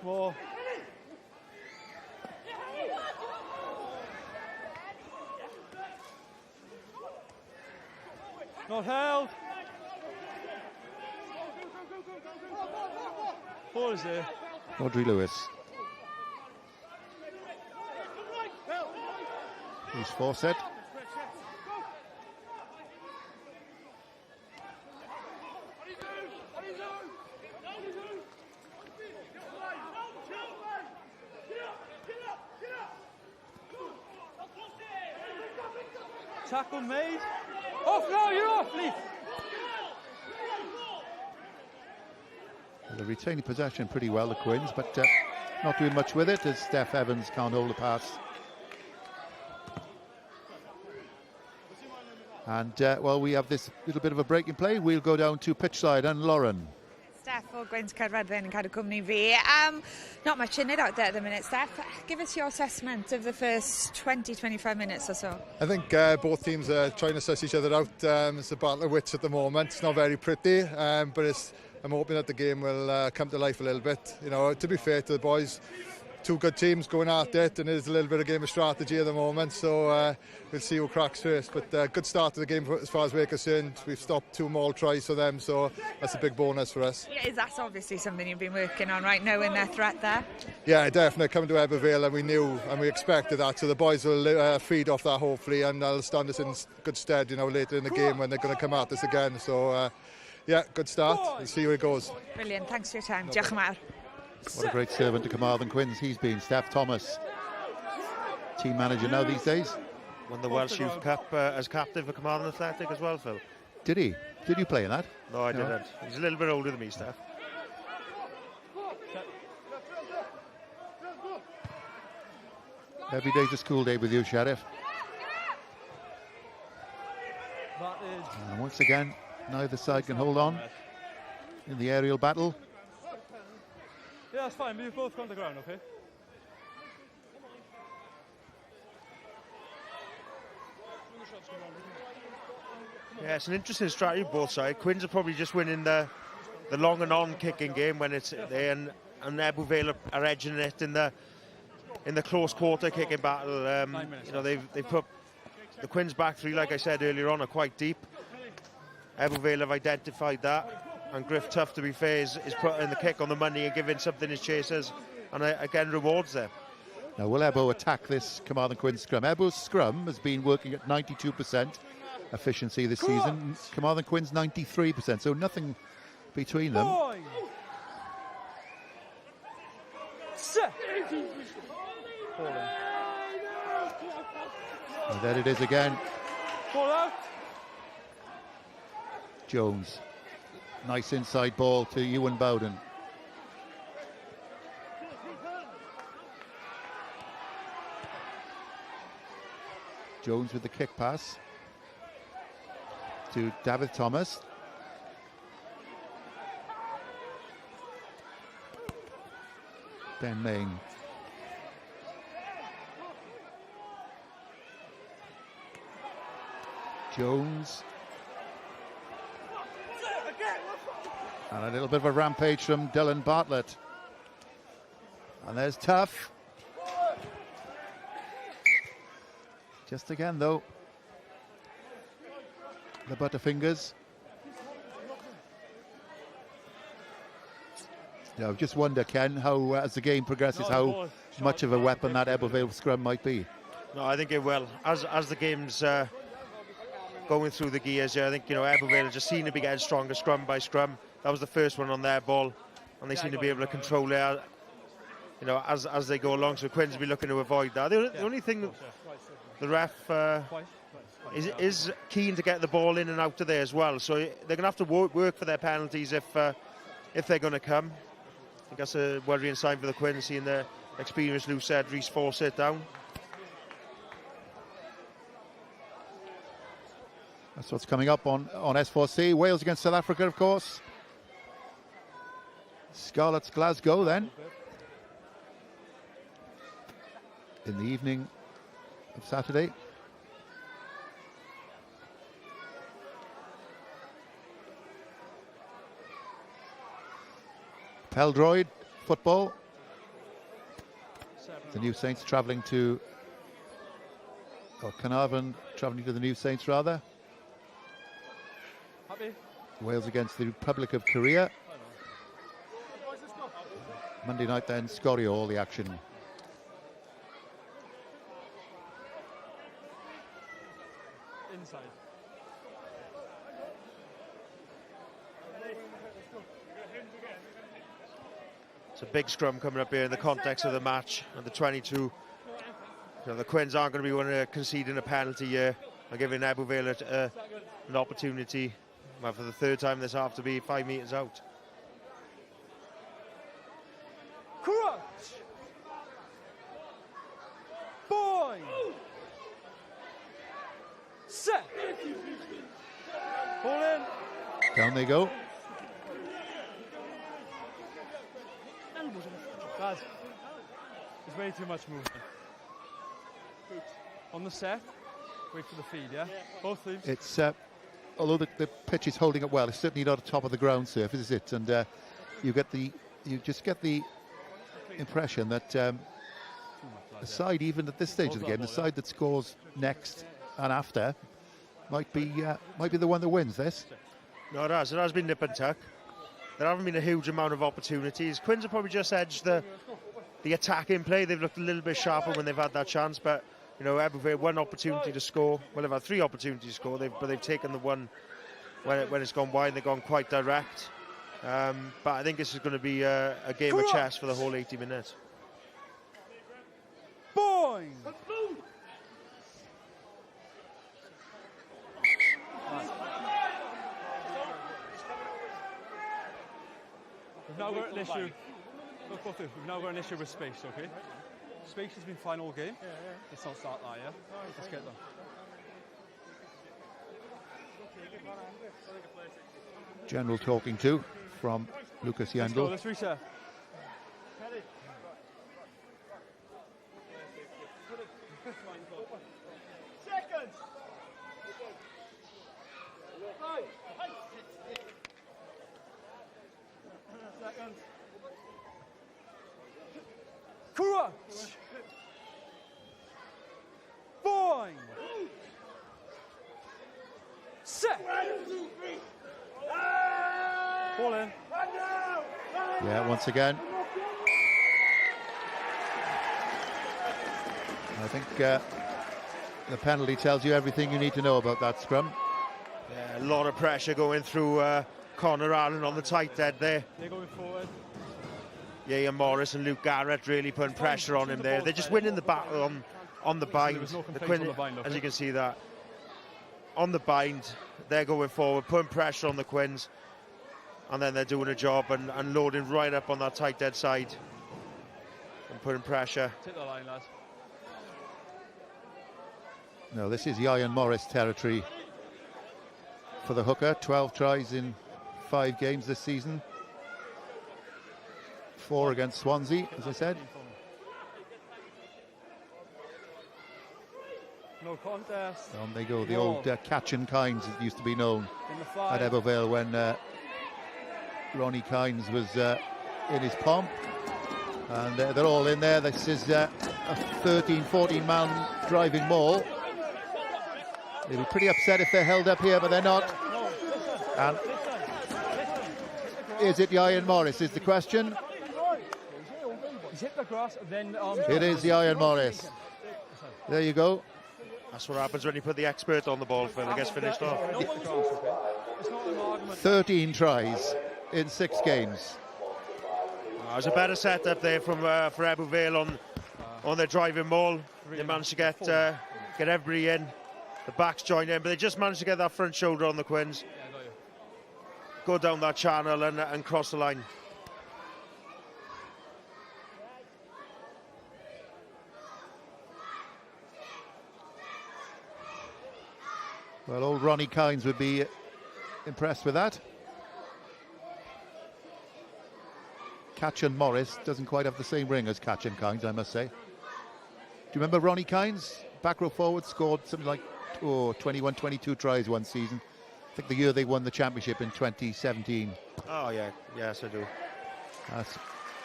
Whoa. Not held. What is there? Rodri Lewis. He's Fawcett. Tackle made. Off now, you're off, Leaf. They're retaining possession pretty well, the Quins, but not doing much with it as Steph Evans can't hold the pass. And, well, we have this little bit of a break in play. We'll go down to pitch side and Lauren. Steph o Gwyns Caerfyrddin yn cadw cwmni fi. Not much in it out there at the minute, Steph. Give us your assessment of the first 20-25 minutes or so. I think both teams are trying to suss each other out. It's a battle of wits at the moment. It's not very pretty, but I'm hoping that the game will come to life a little bit. You know, to be fair to the boys, two good teams going at it, and there's a little bit of game of strategy at the moment, so we'll see who cracks first. But good start to the game as far as we're concerned. We've stopped 2 more tries for them, so that's a big bonus for us. Yeah, that's obviously something you've been working on, right, knowing their threat there? Yeah, definitely. Coming to Ebbw Vale, and we knew and we expected that, so the boys will feed off that hopefully, and they'll stand us in good stead, you know, later in the game when they're going to come at us again. So yeah, good start. We'll see how it goes. Brilliant, thanks for your time. Diolch yn fawr. What a great servant to Carmarthen Quins he's been, Steph Thomas. Team manager now these days. Won the Welsh Youth Cup as captain for Carmarthen Athletic as well, Phil. Did he? Did you play in that? No, I didn't. He's a little bit older than me, Steph. Every day's a school day with you, Sheriff. And once again, neither side can hold on in the aerial battle. Yeah, that's fine. We've both gone to the ground, okay? Yeah, it's an interesting strategy both sides. Quins are probably just winning the long and on kicking game when it's there, and Ebbw Vale are edging it in the close quarter kicking battle. You know, they've put the Quins back three, like I said earlier on, are quite deep. Ebbw Vale have identified that. And Griff Tuff, to be fair, is putting the kick on the money and giving something his chasers, and again rewards them. Now will Ebbw attack this Carmarthen Quins scrum? Ebbw's scrum has been working at 92% efficiency this season. Carmarthen Quins 93%, so nothing between them. And there it is again. Jones. Nice inside ball to Ewan Bowden. Jones with the kick pass to David Thomas. Ben Main. Jones. And a little bit of a rampage from Dylan Bartlett. And there's Tuff. Just again, though, the Butterfingers. You know, just wonder, Ken, how as the game progresses, how much of a weapon that Ebbw Vale scrum might be. No, I think it will. As the game's going through the gears, I think, you know, Ebbw Vale just seem to be getting stronger scrum by scrum. That was the first one on their ball, and they seem to be able to control it, you know, as they go along. So Quins will be looking to avoid that. The only thing the ref is keen to get the ball in and out of there as well. So they're going to have to work for their penalties if they're going to come. I think that's a worrying sign for the Quins, seeing the experienced loose head Rhys Fawcett down. That's what's coming up on S4C. Wales against South Africa, of course. Scarlets Glasgow then. In the evening of Saturday. Peldroid football. The New Saints travelling to, or Carmarthen travelling to the New Saints rather. Wales against the Republic of Korea. Monday night then, Scorio, all the action. Inside. It's a big scrum coming up here in the context of the match, and the 22. You know, the Quins aren't going to be wanting to concede in a penalty here. I'm giving Ebbw Vale an opportunity, well, for the third time this half, to be 5 metres out. Crutch! Boy! Set! Ball in! Down they go. Guys, there's way too much movement. On the set, wait for the feed, yeah? Both teams. It's although the pitch is holding up well, it's certainly not a top of the ground surface, is it? And you just get the impression that the side, even at this stage of the game, the side that scores next and after might be the one that wins this. No, it has been nip and tuck. There haven't been a huge amount of opportunities. Quins have probably just edged the attacking play. They've looked a little bit sharper when they've had that chance, but you know, Ebbw Vale, one opportunity to score. Well, they've had 3 opportunities to score, but they've taken the one when it's gone wide. They've gone quite direct. But I think this is going to be a game of chess for the whole 80 minutes. Boing! We've now got an issue. Look, both of you, we've now got an issue with space, okay? Space has been fine all game. Let's not start that, yeah? Let's get them. General talking to from Lucas Let's go, Yandel. let's reset. Seconds! Seconds. Crutch! Boing! Set! Ball in. Yeah, once again. I think the penalty tells you everything you need to know about that scrum. Yeah, a lot of pressure going through Connor Allen on the tight head there. They're going forward. Yeah, Ian Morris and Luke Garrett really putting pressure on him there. They're just winning the battle on the bind. The Quins, as you can see that. On the bind, they're going forward, putting pressure on the Quins. And then they're doing a job and loading right up on that tight head side. And putting pressure. Take the line, lads. No, this is Ian Morris territory for the hooker. 12 tries in 5 games this season. 4 against Swansea, as I said. No contest. On they go, the old Catchin Quins, it used to be known at Ebbw Vale when Ronnie Quins was in his pomp. And they're all in there. This is a 13-14 man driving maul. They'll be pretty upset if they're held up here, but they're not. And is it Ian Morris is the question? He's hit the grass, then it is Ian Morris. There you go. That's what happens when you put the expert on the ball, Phil. It gets finished off. 13 tries in 6 games. It was a better setup there for Ebbw Vale on their driving maul. They managed to get everybody in. The backs join in, but they just managed to get that front shoulder on the Quins. Go down that channel and cross the line. Well, old Ronnie Quins would be impressed with that. Catchin Morris doesn't quite have the same ring as Catchin Quins, I must say. Do you remember Ronnie Quins? Back row forward, scored something like 21, 22 tries one season. I think the year they won the championship in 2017. Oh, yeah. Yes, I do. That's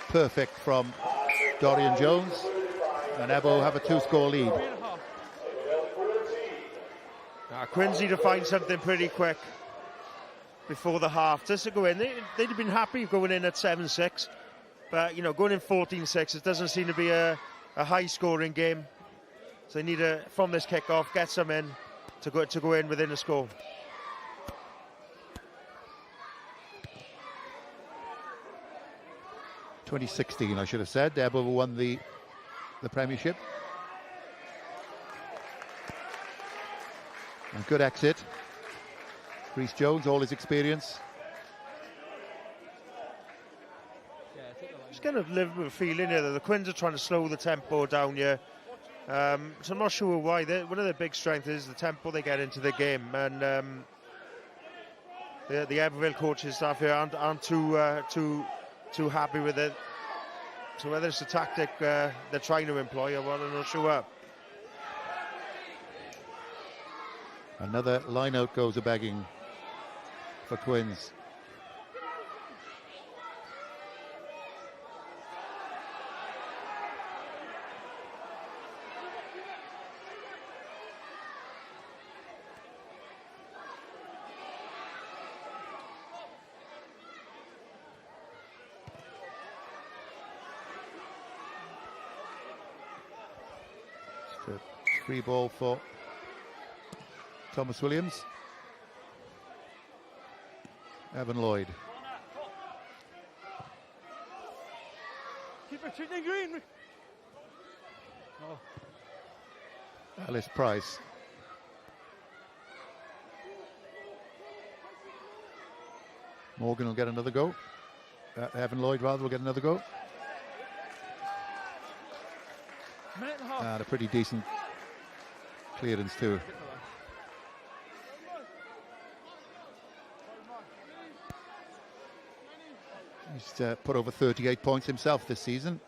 perfect from Dorian Jones. And Ebbw have a 2-score lead. Quins need to find something pretty quick before the half just to go in. They'd have been happy going in at 7-6, but you know, going in 14-6, it doesn't seem to be a high-scoring game. So they need to, from this kick-off, get some in to go in within a score. (2016) I should have said. Ebbw won the Premiership. And good exit. Rhys Jones, all his experience. Just kind of live with a feeling here that the Quins are trying to slow the tempo down here. So I'm not sure why. One of their big strengths is the tempo they get into the game, and the Ebbw Vale coaching staff here aren't too happy with it. So whether it's a tactic they're trying to employ or what, I'm not sure. Another line out goes a begging for Quins. Free ball for Thomas Williams. Evan Lloyd. Keep it shooting green. Oh. Ellis Price. Morgan will get another go. Evan Lloyd rather will get another go. And a pretty decent clearance too. He's put over 38 points himself this season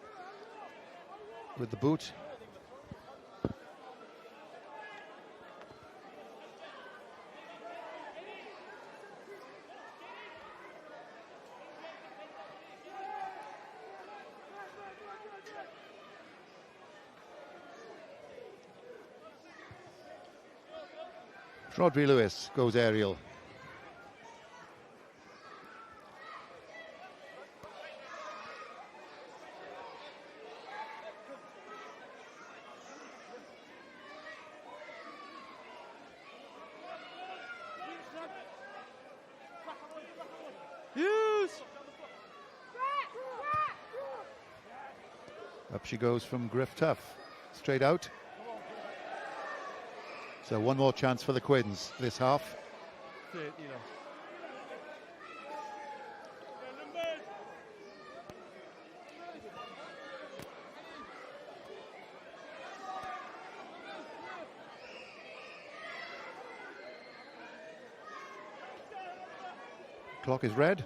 with the boot. Rodri Lewis goes aerial. Up she goes from Griff Tuff, straight out. So one more chance for the Quins this half. Clock is red.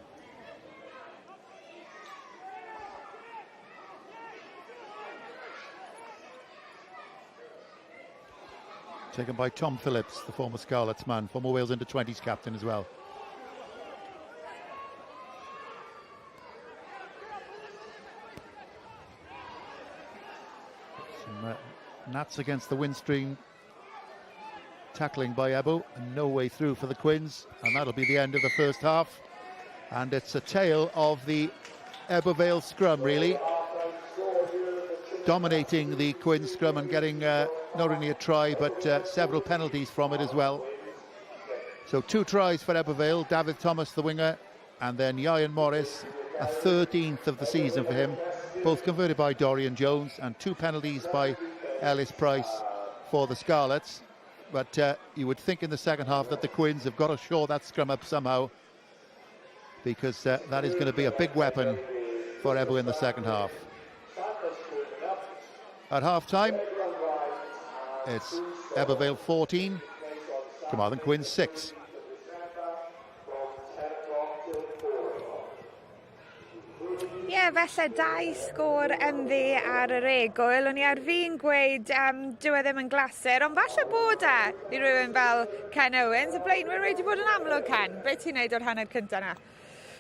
Taken by Tom Phillips, the former Scarlets man, former Wales under-20s captain as well. Some gnats against the windstream. Tackling by Ebbw, and no way through for the Quins, and that'll be the end of the first half. And it's a tale of the Ebbw Vale scrum, really. Dominating the Quins scrum and getting not only a try but several penalties from it as well. So 2 tries for Ebbw Vale, David Thomas the winger, and then Ian Morris, a 13th of the season for him, both converted by Dorian Jones, and 2 penalties by Ellis Price for the Scarlets. But you would think in the second half that the Quins have got to shore that scrum up somehow, because that is going to be a big weapon for Ebbw in the second half. At half-time, it's Ebbw Vale 14, Carmarthen Quins 6. Ie, falle 2 sgôr ynddi ar yr egwyl. O'n i ar fi'n gweud dyw e ddim yn glasur, ond falle bod i rywun fel Ken Owens. Y blaenwyr wedi bod yn amlwg, Ken. Be ti'n neud o'r hanner cyntaf na?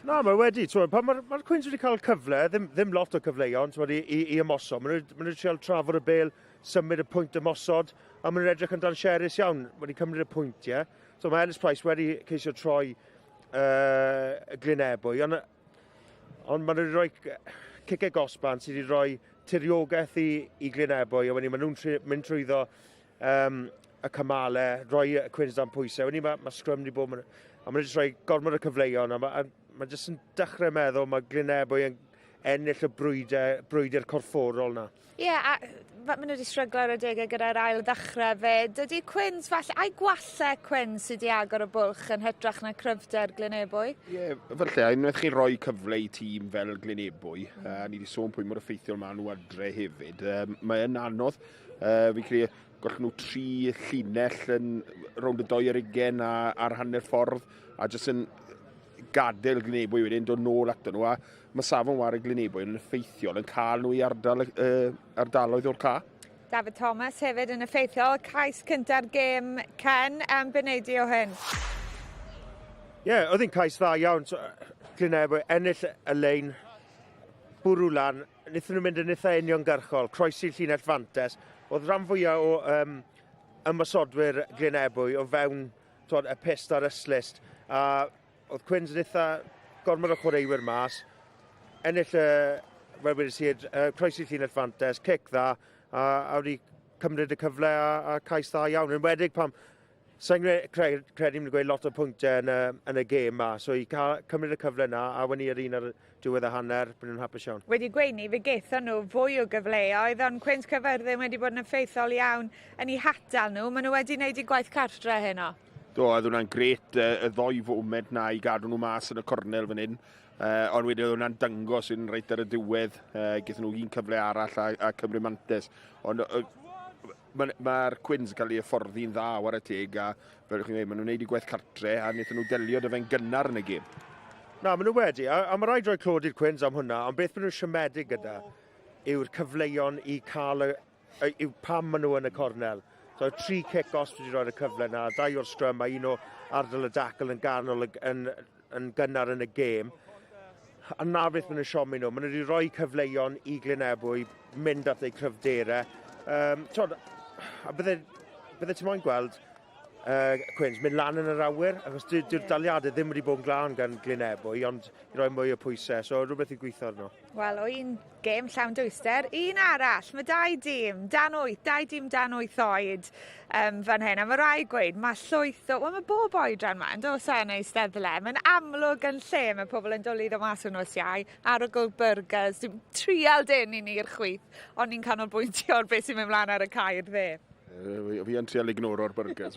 Na, mae wedi. Pan mae'r Quins wedi cael cyfle, ddim lot o cyfleuon i ymosod. Maen nhw wedi trial trafod y bel, symud y pwynt ymosod, a maen nhw'n edrych yn danserus iawn wedi cymryd y pwynt, ie. So mae Ellis Price wedi ceisio troi Lynebwy, ond maen nhw wedi rhoi cicau gosban sydd wedi rhoi tiriogaeth i Lynebwy, a wedyn maen nhw'n mynd trwyddo y cymalau, rhoi y Quins dan pwysau. Wedyn mae scrum wedi bod, a maen nhw wedi rhoi gormod o cyfleuon, a mae jyst yn dechrau meddwl mae Lynebwy yn ennill y brwydr corfforol na. Ie, a maen nhw wedi stryglo ar y degau gyda'r ail ddechrau fyd. Ydy Cwins falle, a'i gwalla Cwins sydd wedi agor y bwlch yn hytrach na cryfder Lynebwy? Ie, falle, unwaith chi roi cyfle i tîm fel Lynebwy, ni wedi sôn pwy mor effeithiol maen nhw adre hefyd. Mae'n anodd. Fi'n credu gollon nhw 3 llinell yn rownd y 20 ar hanner ffordd, a jyst yn gadael Lynebwy wedyn, dod nôl ato nhw, a mae safon wario Lynebwy yn effeithiol yn cael nhw i ardaloedd o'r ca. David Thomas hefyd yn effeithiol, cais cynta'r gêm Ken am beneidi o hyn. Ie, oedd hi'n cais dda iawn. Lynebwy ennill y lein, bwrw lan, wnaethon nhw mynd yn eitha uniongyrchol, croesi'r llinell fantes. Oedd rhan fwyaf o ymwysodwyr Lynebwy o fewn y pist ar yslist. A oedd Cwins yn eitha gormod o chwaraewyr mas, ennill, fel wedi sydd, croesi'r llinell fantes, cic dda, a wedi cymryd y cyfle a cais dda iawn. Yn wedig pam, sa'n credu mynd gweud lot o pwyntiau yn y gêm ma, so i cymryd y cyfle yna, a wedi ar un ar diwedd y hanner, bydd nhw'n hapus iawn. Wedi gweini, fe geithon nhw fwy o gyfleoedd, ond Cwins Caerfyrddin wedi bod yn effeithiol iawn yn eu hatal nhw. Maen nhw wedi gwneud eu gwaith cartre heno. Do, oedd hwnna'n gret, y ddoi foment na i gadw nhw mas yn y cornel fan hyn. Ond wedyn oedd hwnna'n dangos yn reit ar y diwedd. Gaethon nhw un cyfle arall a Cymru mantes. Ond mae'r Cwins yn cael ei hyfforddi'n dda war y teg, a fel chi'n gweud, maen nhw'n gwneud i gwaith cartre, a wnaethon nhw delio dy fe'n gynnar yn y gêm. Na, maen nhw wedi, a mae rhaid rhoi clod i'r Cwins am hwnna, ond beth maen nhw'n siomedig gyda yw'r cyfleuon i cael, yw pam maen nhw yn y cornel. So, 3 kick-offs wedi rhoi'r cyfle yna, 2 o'r sgrym, a 1 o Darllediad yn ganol yn gynnar yn y gêm. A na beth maen nhw'n siomi nhw. Maen nhw wedi rhoi cyfleuon i Lynebwy, mynd at eu cryfderau. A bydde ti'n moyn gweld Cwins mynd lan yn yr awyr, achos dyw'r daliadau ddim wedi bod yn glân gan Lynebwy, ond i roi mwy o pwysau, so rhywbeth i gweithio arno. Wel, o un gêm llawn dwyster, un arall, mae 2 dîm dan 8 oed fan hyn, a mae rai gweud, mae llwyth o, wel mae bob oedran ma, yn dos yn ei steddle, mae'n amlwg yn lle, mae pobl yn dod o mas o nos iau, arogl burgers, dim trial dyn i ni'r chwith, ond ni'n canolbwyntio o'r beth sy'n mynd mlaen ar y cair dde. Fi yn trial ignoro'r burgers,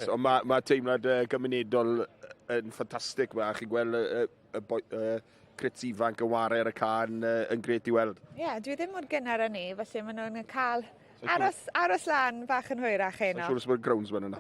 ond mae teimlad Gymunedol yn ffantastig ma. Chi'n gweld y crits ifanc yn wario ar y ca yn gret i weld. Ie, dwi ddim mor gynnar â ni, felly maen nhw'n cael aros lan bach yn hwyrach heno. Sa'n siŵr os mae'r groundsman yna.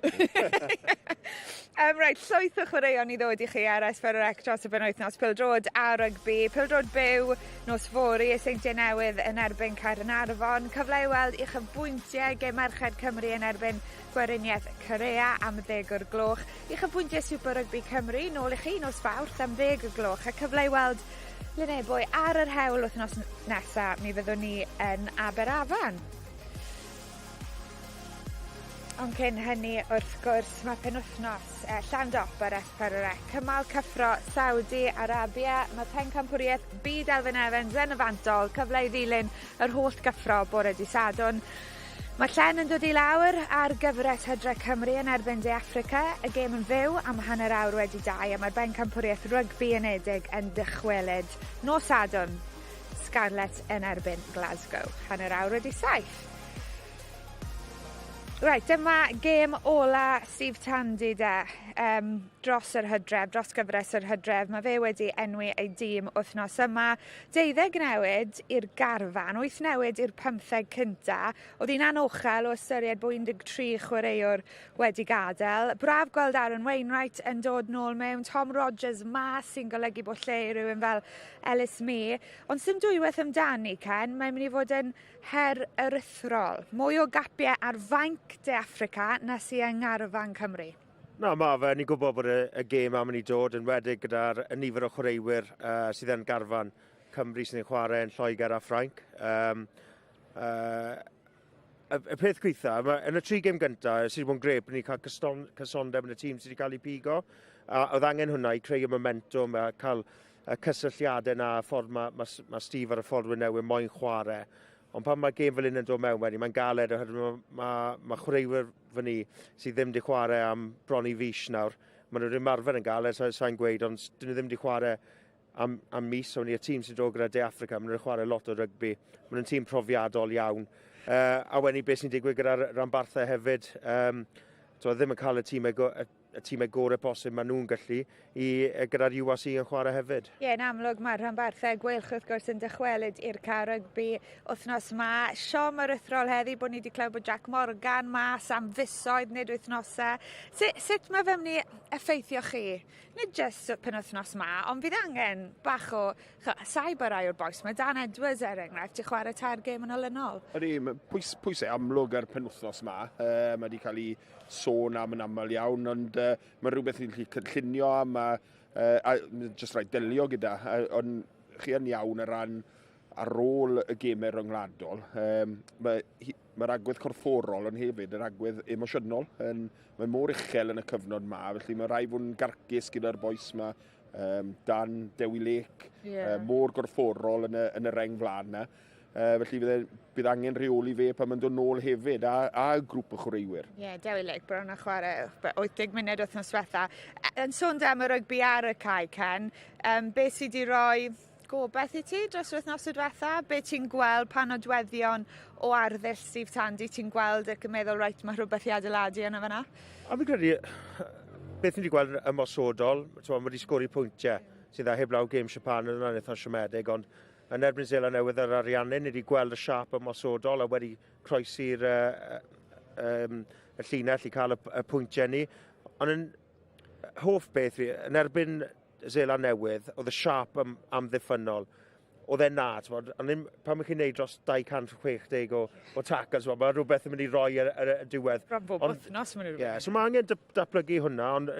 Reit, llwyth o chwaraeon i ddod i chi ar S4C dros y benwythnos. Pildrod a rygbi, pildrod byw nos fori y Seintiau Newydd yn erbyn Caernarfon. Cyfle i weld i'ch bwyntiau gêm Merched Cymru yn erbyn Gweriniaeth Corea am 10 o'r gloch. I'ch bwyntiau Super Rygbi Cymru nôl i chi nos Fawrth am 10 o'r gloch. A cyfle i weld Lynebwy ar yr hewl wythnos nesaf, mi fyddwn ni yn Aberafan. Ond cyn hynny, wrth gwrs, mae penwythnos llawn dop ar S4C. Cymal cyffro Saudi Arabia, mae pencampwriaeth byd Elfyn Evans yn y fantol, cyfle i ddilyn yr holl gyffro bore dydd Sadwrn. Mae llen yn dod i lawr ar gyfres Hydref Cymru yn erbyn De Affrica. Y gêm yn fyw am hanner awr wedi 2, a mae'r bencampwriaeth rygbi unedig yn dychwelyd. Nos Sadwrn, Scarlett yn erbyn Glasgow. Hanner awr wedi 7. Right, dyma gêm ola Steve Tandy dros yr Hydref, dros gyfres yr Hydref. Mae fe wedi enwi ei dîm wythnos yma. 12 newid i'r garfan, 8 newid i'r 15 cynta. Oedd hi'n anochel o ystyried bod 13 chwaraewr wedi gadael. Braf gweld Aaron Wainwright yn dod nôl mewn, Tom Rogers mas sy'n golygu bod lle i rywun fel Ellis May. Ond sy'n dwywaith amdani, Ken, mae'n mynd i fod yn her erythrol. Mwy o gapiau ar fainc De Affrica na sy'n yng Ngharfan Cymru. Na, mae fe, ni'n gwybod bod y gêm am yn ei dod yn wedig gyda'r nifer o chwaraewyr sydd yn garfan Cymru sy'n ei chwarae yn Lloegr a Ffrainc. Y peth gweitha, yn y 3 gêm gyntaf, sydd wedi bod yn greu bod ni'n cael cysondeb yn y tîm sydd wedi cael ei pigo. Oedd angen hwnna i creu y momentum a cael y cysylltiadau na ffordd mae Steve ar y ffordd newydd moyn chwarae. Ond pan mae gêm fel un yn dod mewn wedi, mae'n galed oherwydd mae chwaraewyr fyny sydd ddim wedi chwarae am bron i fis nawr. Maen nhw ddim arfer yn galed, sa'n gweud, ond dyn nhw ddim wedi chwarae am mis. O'n ni'r tîm sy'n dod gyda De Africa. Maen nhw'n chwarae lot o rygbi. Maen nhw'n tîm profiadol iawn. A wedyn beth sy'n digwydd gyda'r Rhanbarthau hefyd. Ddim yn cael y tîmau gorau posib maen nhw'n gallu gyda'r URC yn chwarae hefyd. Yn amlwg mae'r Rhanbarthau Gweilch wrth gwrs yn dychwelyd i'r Rygbi wythnos yma. Siom yr wythrol heddi bod ni wedi clywed bod Jack Morgan mas am fusoedd nid wythnosau. Sut mae fe mynd i effeithio chi? Nid jyst penwythnos yma, ond fydd angen bach o saib o rai o'r boes. Mae Dan Edwards enghraifft i chwarae tair gêm yn olynol. Ydy, pwysau amlwg ar penwythnos yma. Mae wedi cael ei sôn am yn aml iawn, ond mae rhywbeth ni'n gallu cynllunio am a jyst rhaid delio gyda. Ond chi yn iawn ar ôl y gemau ryngwladol. Mae'r agwedd corfforol ond hefyd yr agwedd emosiynol. Mae mor uchel yn y cyfnod yma, felly mae rai fod yn garcus gyda'r boes yma. Dan Dewi Lake, mor gorfforol yn y reng flan yna. Felly bydd angen reoli fe pan mae'n dod nôl hefyd a grŵp y chwaraewyr. Dewi Lake bron a chwarae 80 munud wythnos diwetha. Yn sôn am y rygbi ar y cae, Ken, beth sydd wedi rhoi gobeith i ti dros wythnos diwetha? Be ti'n gweld pan nodweddion o arddull Steve Tandy ti'n gweld ac yn meddwl reit mae rhywbeth i adeiladu yna fan'na? A fi'n credu, beth ni wedi gweld ymosodol, mae wedi sgori pwyntiau sydd â heblaw gêm Japan yn eitha siomedig, ond yn erbyn Seland Newydd ar Ariannu, ni wedi gweld y siap ymosodol a wedi croesi'r y llinell i cael y pwyntiau ni. Ond yn hoff beth fi, yn erbyn Seland Newydd, oedd y siap amddiffynol. Oedd e'n na, pan mae chi'n neud dros 260 o tackles, mae rhywbeth yn mynd i roi ar y diwedd. Bron bob wythnos mae'n rhywbeth. So mae angen datblygu hwnna, ond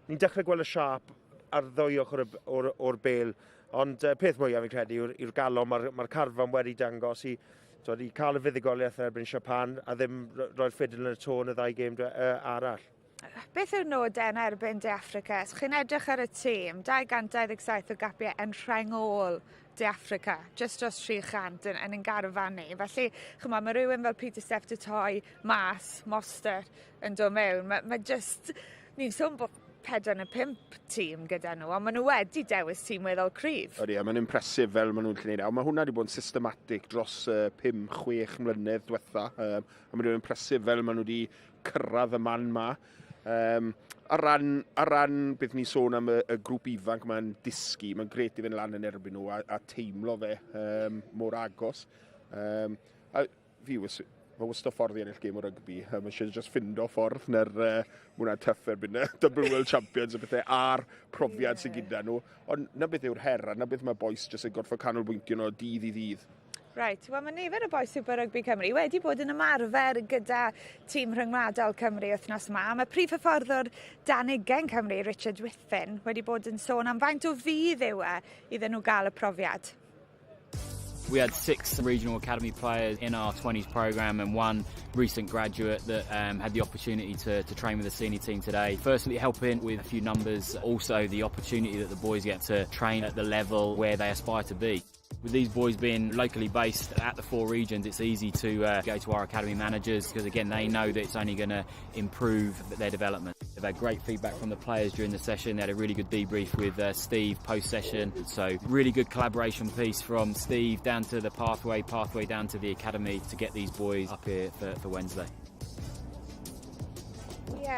ni'n dechrau gweld y siap ar ddwy ochr o'r bel. Ond peth mwyaf fi'n credu yw'r galon mae'r carfan wedi dangos i cael y fuddugoliaeth erbyn Japan a ddim roi'r ffidil yn y tôn y ddau gêm arall. Beth yw'r nodau yn erbyn De Africa? Chi'n edrych ar y tîm, 227 o gapiau yn rhengol De Africa, just dros 300 yn ein garfan ni. Felly, mae rhywun fel Peter Steph de Toy, Mas, Moster yn dod mewn. Ni'n sôn bod 45 tîm gyda nhw, ond maen nhw wedi dewis tîm weddol cryf. Ydy, mae'n impresif fel maen nhw'n gwneud. Mae hwnna wedi bod yn systematic dros 5-6 mlynedd diwetha. Mae'n impresif fel maen nhw wedi cyrraedd y man yma. Ar ran beth ni sôn am y grŵp ifanc mae'n disgu, mae'n gret i fynd lan yn erbyn nhw a teimlo fe mor agos. Mae wastad ffordd i ennill gêm o rygbi. Mae eisiau just ffindo ffordd na'r mwynhau tyff erbyn y Double World Champions a bethau a'r profiad sy'n gyda nhw. Ond na beth yw'r her, na beth mae boes jyst yn gorfod canolbwyntio nhw dydd i ddydd. Right, wel mae nifer y boes Super Rygbi Cymru wedi bod yn ymarfer gyda tîm rhyngwladol Cymru wythnos yma. Mae prif hyfforddwr Danugen Cymru, Richard Whitfin, wedi bod yn sôn am faint o fydd yw iddyn nhw gael y profiad. We had 6 regional academy players in our 20s programme and one recent graduate that had the opportunity to train with the senior team today. Firstly, helping with a few numbers, also the opportunity that the boys get to train at the level where they aspire to be. With these boys being locally based at the 4 regions, it's easy to go to our academy managers because, again, they know that it's only going to improve their development. They've had great feedback from the players during the session. They had a really good debrief with Steve post-session. So really good collaboration piece from Steve down to the pathway down to the academy to get these boys up here for Wednesday.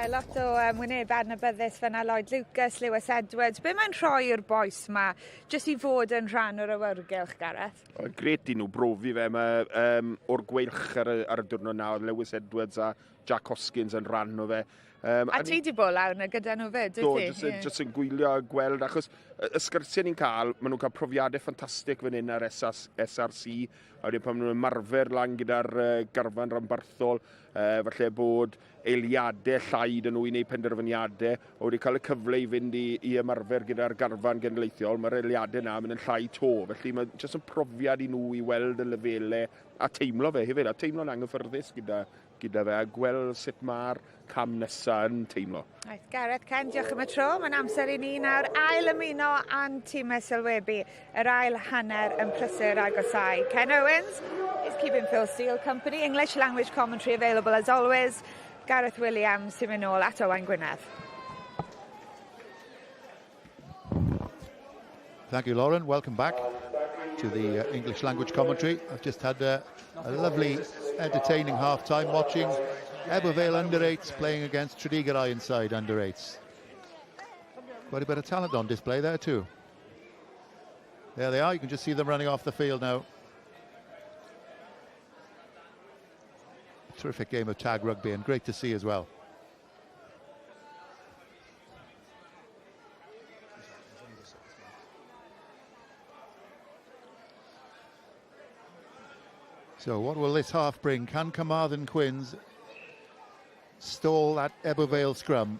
Lot o wyneb adnabyddus fyna Lloyd Lucas, Lewis Edwards. Be mae'n rhoi i'r boes yma jyst i fod yn rhan o'r awyrgylch, Gareth? Gret i nhw brofi fe. Mae o'r gweilch ar y diwrnod nawr, Lewis Edwards a Jack Hoskins yn rhan o fe. A ti di bod lawr na gyda nhw fyd, wyt ti? Jyst yn gwylio a gweld, achos y sgyrsiau ni'n cael, maen nhw'n cael profiadau ffantastig fan hyn ar SRC, a wedyn pan maen nhw'n marfer lan gyda'r garfan rhanbarthol, falle bod eiliadau llaid yn nhw i wneud penderfyniadau, a wedi cael y cyfle i fynd i ymarfer gyda'r garfan genedlaethol, mae'r eiliadau yna mynd yn llai to, felly mae'n jyst yn profiad i nhw i weld y lefelau, a teimlo fe hefyd, a teimlo'n anghyffyrddus gyda fe, a gweld sut mae'r cam nesaf yn teimlo. Right, Gareth, Ken, diolch am y tro. Mae'n amser i ni nawr ail ymuno a'n tîmau sylwebu. Yr ail hanner yn prysur agosau. Ken Owens is keeping Phil Steele company. English language commentary available as always. Gareth Williams sy'n mynd nôl at Owain Gwynedd. Thank you, Lauren. Welcome back to the English language commentary. I've just had a lovely, entertaining half-time watching Ebbw Vale under-8s playing against Trediggerau inside under-8s. Quite a bit of talent on display there too. There they are. You can just see them running off the field now. Terrific game of tag rugby and great to see as well. So what will this half bring? Can Carmarthen Quins stall that Ebbw Vale scrum?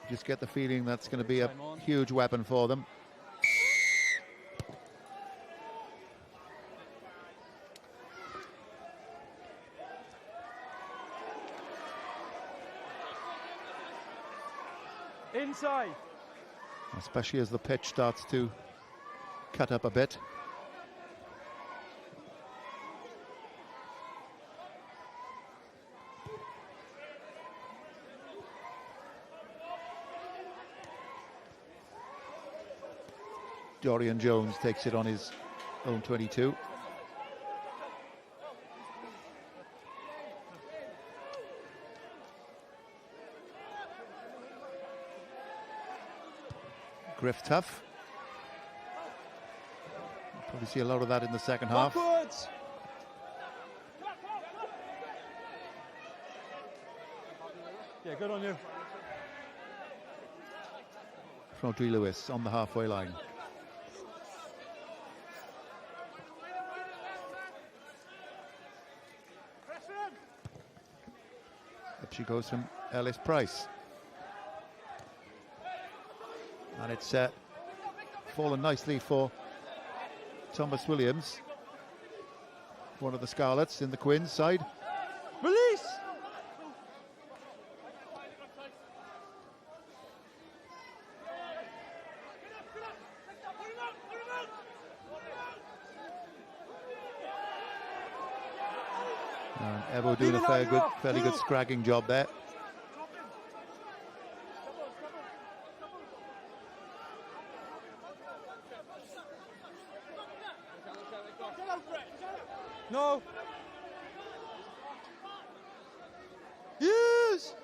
Just get the feeling that's going to be a huge weapon for them. Inside. Especially as the pitch starts to cut up a bit. Dorian Jones takes it on his own 22. Griff tough. Probably see a lot of that in the second half. Backwards. Yeah, good on you. Rodri Lewis on the halfway line. Up she goes from Ellis Price. And it's fallen nicely for Thomas Williams, one of the Scarlets in the Quins side. Release! And Ebbw doing a fairly good scragging job there. No. Yes.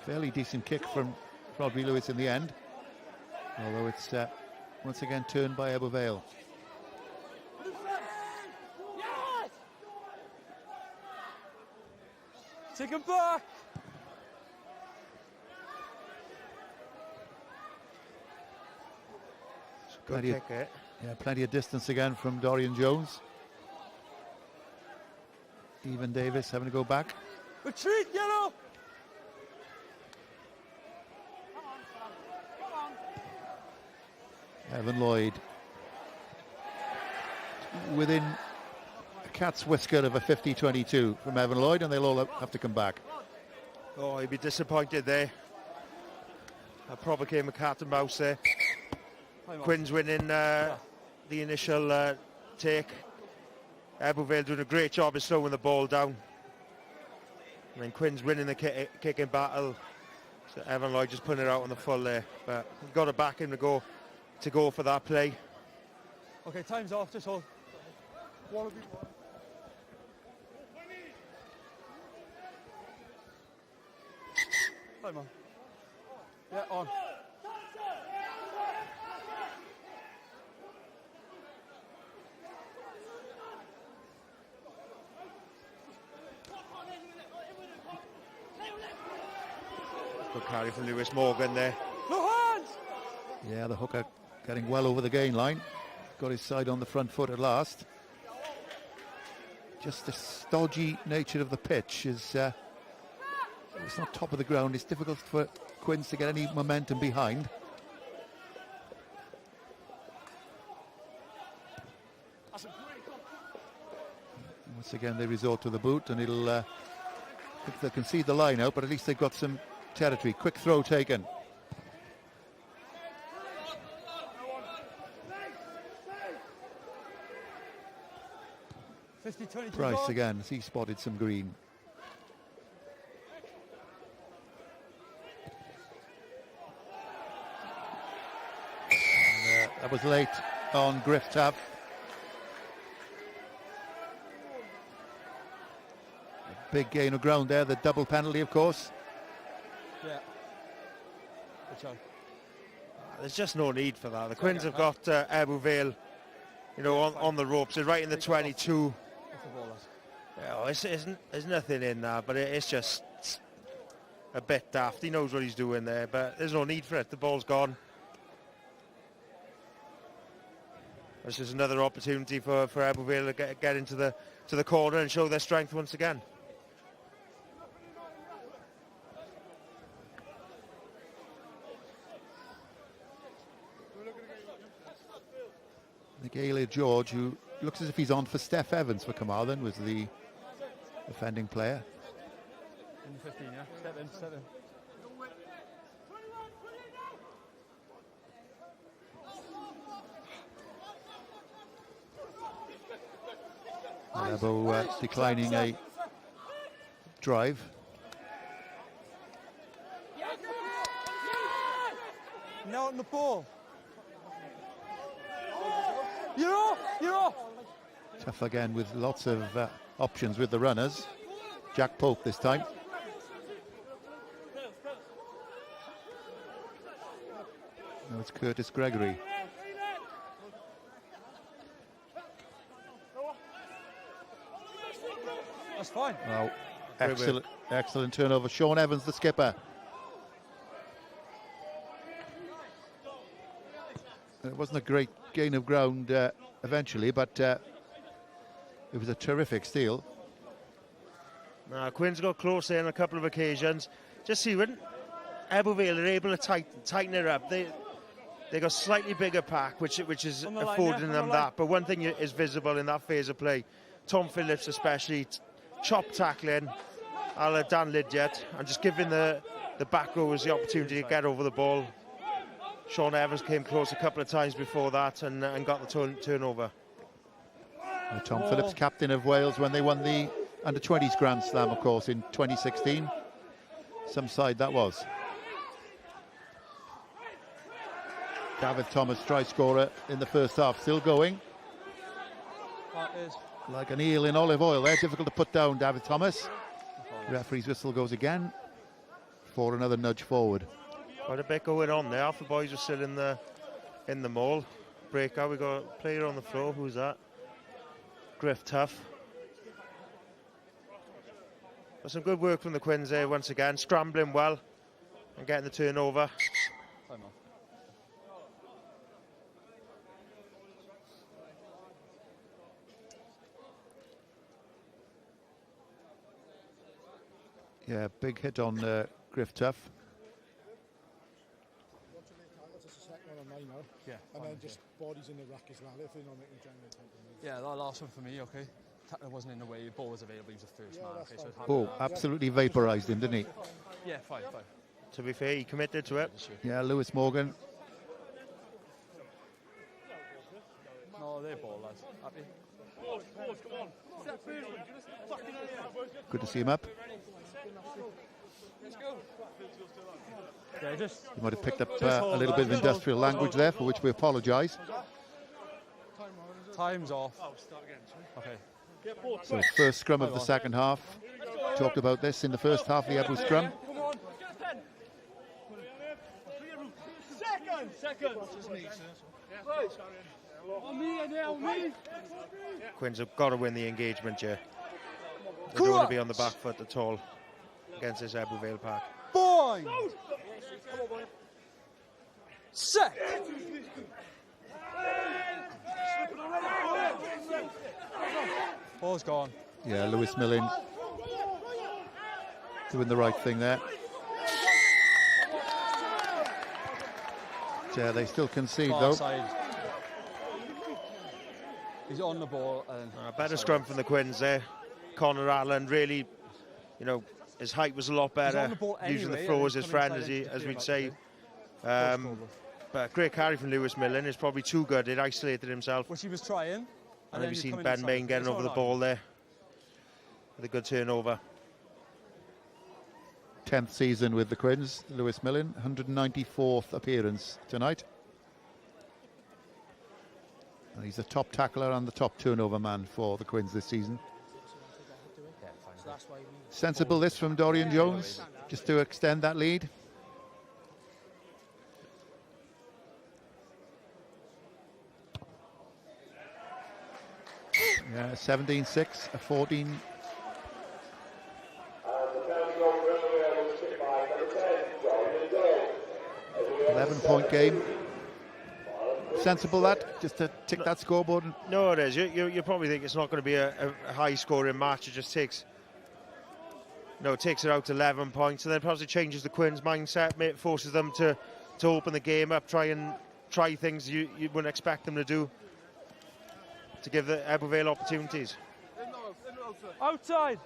Fairly decent kick from Rodri Lewis in the end, although it's once again turned by Ebbw Vale. Take him back. Plenty of distance again from Dorian Jones. Even Davis having to go back. Retreat, yellow. Evan Lloyd within a cat's whisker of a 50-22 from Evan Lloyd, and they'll all have to come back. Oh, he'd be disappointed there. That probably came a cat and mouse there. Quins winning the initial take. Ebbw Vale doing a great job of slowing the ball down. And then Quins winning the kicking battle. So Evan Lloyd just putting it out on the full there. But he got to back him to go for that play. Okay, time's off, just hold. Time on. Yeah, on. Good carry from Lewis Morgan there. No hands! Yeah, the hooker getting well over the gain line. Got his side on the front foot at last. Just the stodgy nature of the pitch is... it's not top of the ground. It's difficult for Quins to get any momentum behind. Once again, they resort to the boot, and it'll... they'll concede the line out, but at least they've got some territory. Quick throw taken. Price again, as he spotted some green. And, that was late on Griff Taff. A big gain of ground there, the double penalty, of course. Yeah. Good shot. There's just no need for that. The Quins have got Ebbw Vale, you know, on the ropes. They're right in the 22. Yeah, there's nothing in that, but it's just a bit daft. He knows what he's doing there, but there's no need for it. The ball's gone. This is another opportunity for Ebbw Vale to get into the corner and show their strength once again. Darllediad George, who looks as if he's on for Steph Evans for Carmarthen, was the offending player. In 15, yeah. Step in. Ebbw declining a drive. Now on the ball. You're off! Tough again with lots of options with the runners. Jack Pope this time. Now it's Curtis Gregory. That's fine. Well, excellent turnover. Sean Evans, the skipper. It wasn't a great gain of ground eventually, but it was a terrific steal. Quins got close there on a couple of occasions. Just see when Ebbw Vale are able to tighten it up. They got slightly bigger pack, which is affording them that. But one thing is visible in that phase of play, Tom Phillips especially, chop tackling, a la Darllediad, and just giving the back rowers the opportunity to get over the ball. Sean Evans came close a couple of times before that and got the turnover. Tom Phillips, captain of Wales when they won the Under-20s Grand Slam, of course, in 2016. Some side that was. David Thomas, try scorer in the first half, still going. Like an eel in olive oil there, difficult to put down, David Thomas. Referee's whistle goes again for another nudge forward. Quite a bit going on there. Half the boys are still in the maul. Breakout, we got a player on the floor. Who's that? Griff Tuff. But some good work from the Quins there once again, scrambling well and getting the turnover. Yeah, big hit on Griff Tuff. Yeah. And then just bodies in the rack as well, if they're not making general temperament. Yeah, that last one for me, okay. Tackler wasn't in the way, ball was available, he was the first man. Okay, so Oh, absolutely vaporised him, didn't he? Yeah, fine. To be fair, he committed to it. Yeah, Lewis Morgan. No, they're ball, lads. Happy? Come on. Good to see him up. Let's go. Yeah, just He might have picked up a little bit of industrial language there, for which we apologise. Time's off. Okay. So first scrum of the second half. Talked about this in the first half, the Ebbw scrum. Second. Quins have got to win the engagement here. They don't want to be on the back foot at all against this Ebbw Vale pack. Boy! Set! Ball's gone. Yeah, Lewis Millen doing the right thing there. Yeah, they still concede though. Side. He's on the ball. And better scrum from the Quins there. Connor Allen really, you know, his height was a lot better. Using the throw as his friend, as we'd say. But great carry from Lewis Millen is probably too good. It isolated himself. Which he was trying, And have you seen Ben Main getting over the ball there with a good turnover. 10th season with the Quins, Lewis Millen, 194th appearance tonight. And he's the top tackler and the top turnover man for the Quins this season. Sensible this from Dorian Jones, just to extend that lead. Yeah, 17-6, a 14. 11-point game. Sensible that, just to tick that scoreboard. No, it is. You probably think it's not going to be a high-scoring match. It just takes, it takes it out to 11 points, and then probably changes the Quins' mindset, forces them to open the game up, try things you wouldn't expect them to do, to give the Ebbw Vale opportunities. Outside.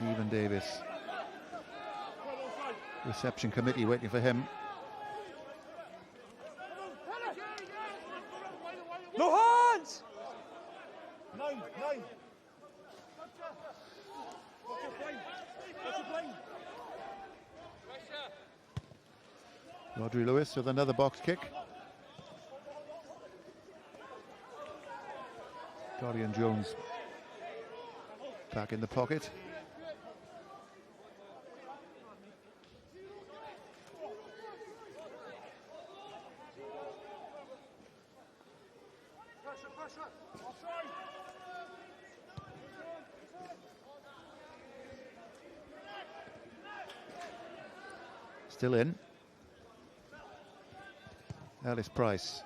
Even Davis. Reception committee waiting for him. No hands! Nine. Rodri Lewis with another box kick. Dorian Jones back in the pocket. Still in. Ellis Price.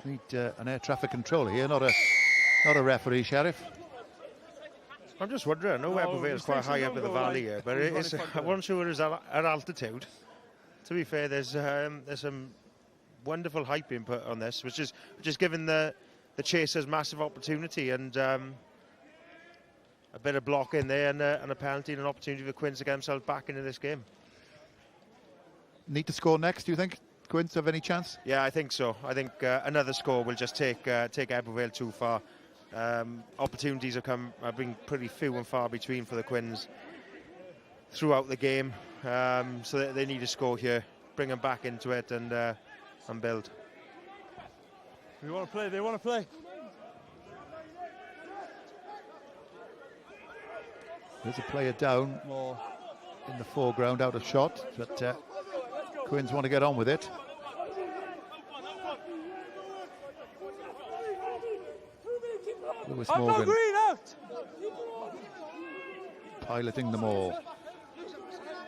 Need an air traffic controller here, not a referee, Sheriff. I'm just wondering, I know Ebbw Vale is quite high up in the valley here, but I wasn't sure it was at altitude. To be fair, there's some wonderful hype being put on this, which is giving the chasers massive opportunity, and a bit of block in there, and a penalty and an opportunity for Quins to get themselves back into this game. Need to score next, do you think? Quins have any chance? Yeah, I think so. I think another score will just take Ebbw Vale too far. Opportunities have been pretty few and far between for the Quins throughout the game, so they need a score here, bring them back into it, and build. We want to play. They want to play. There's a player down in the foreground, out of shot, but Quins want to get on with it. Lewis Morgan Green, out. piloting them all.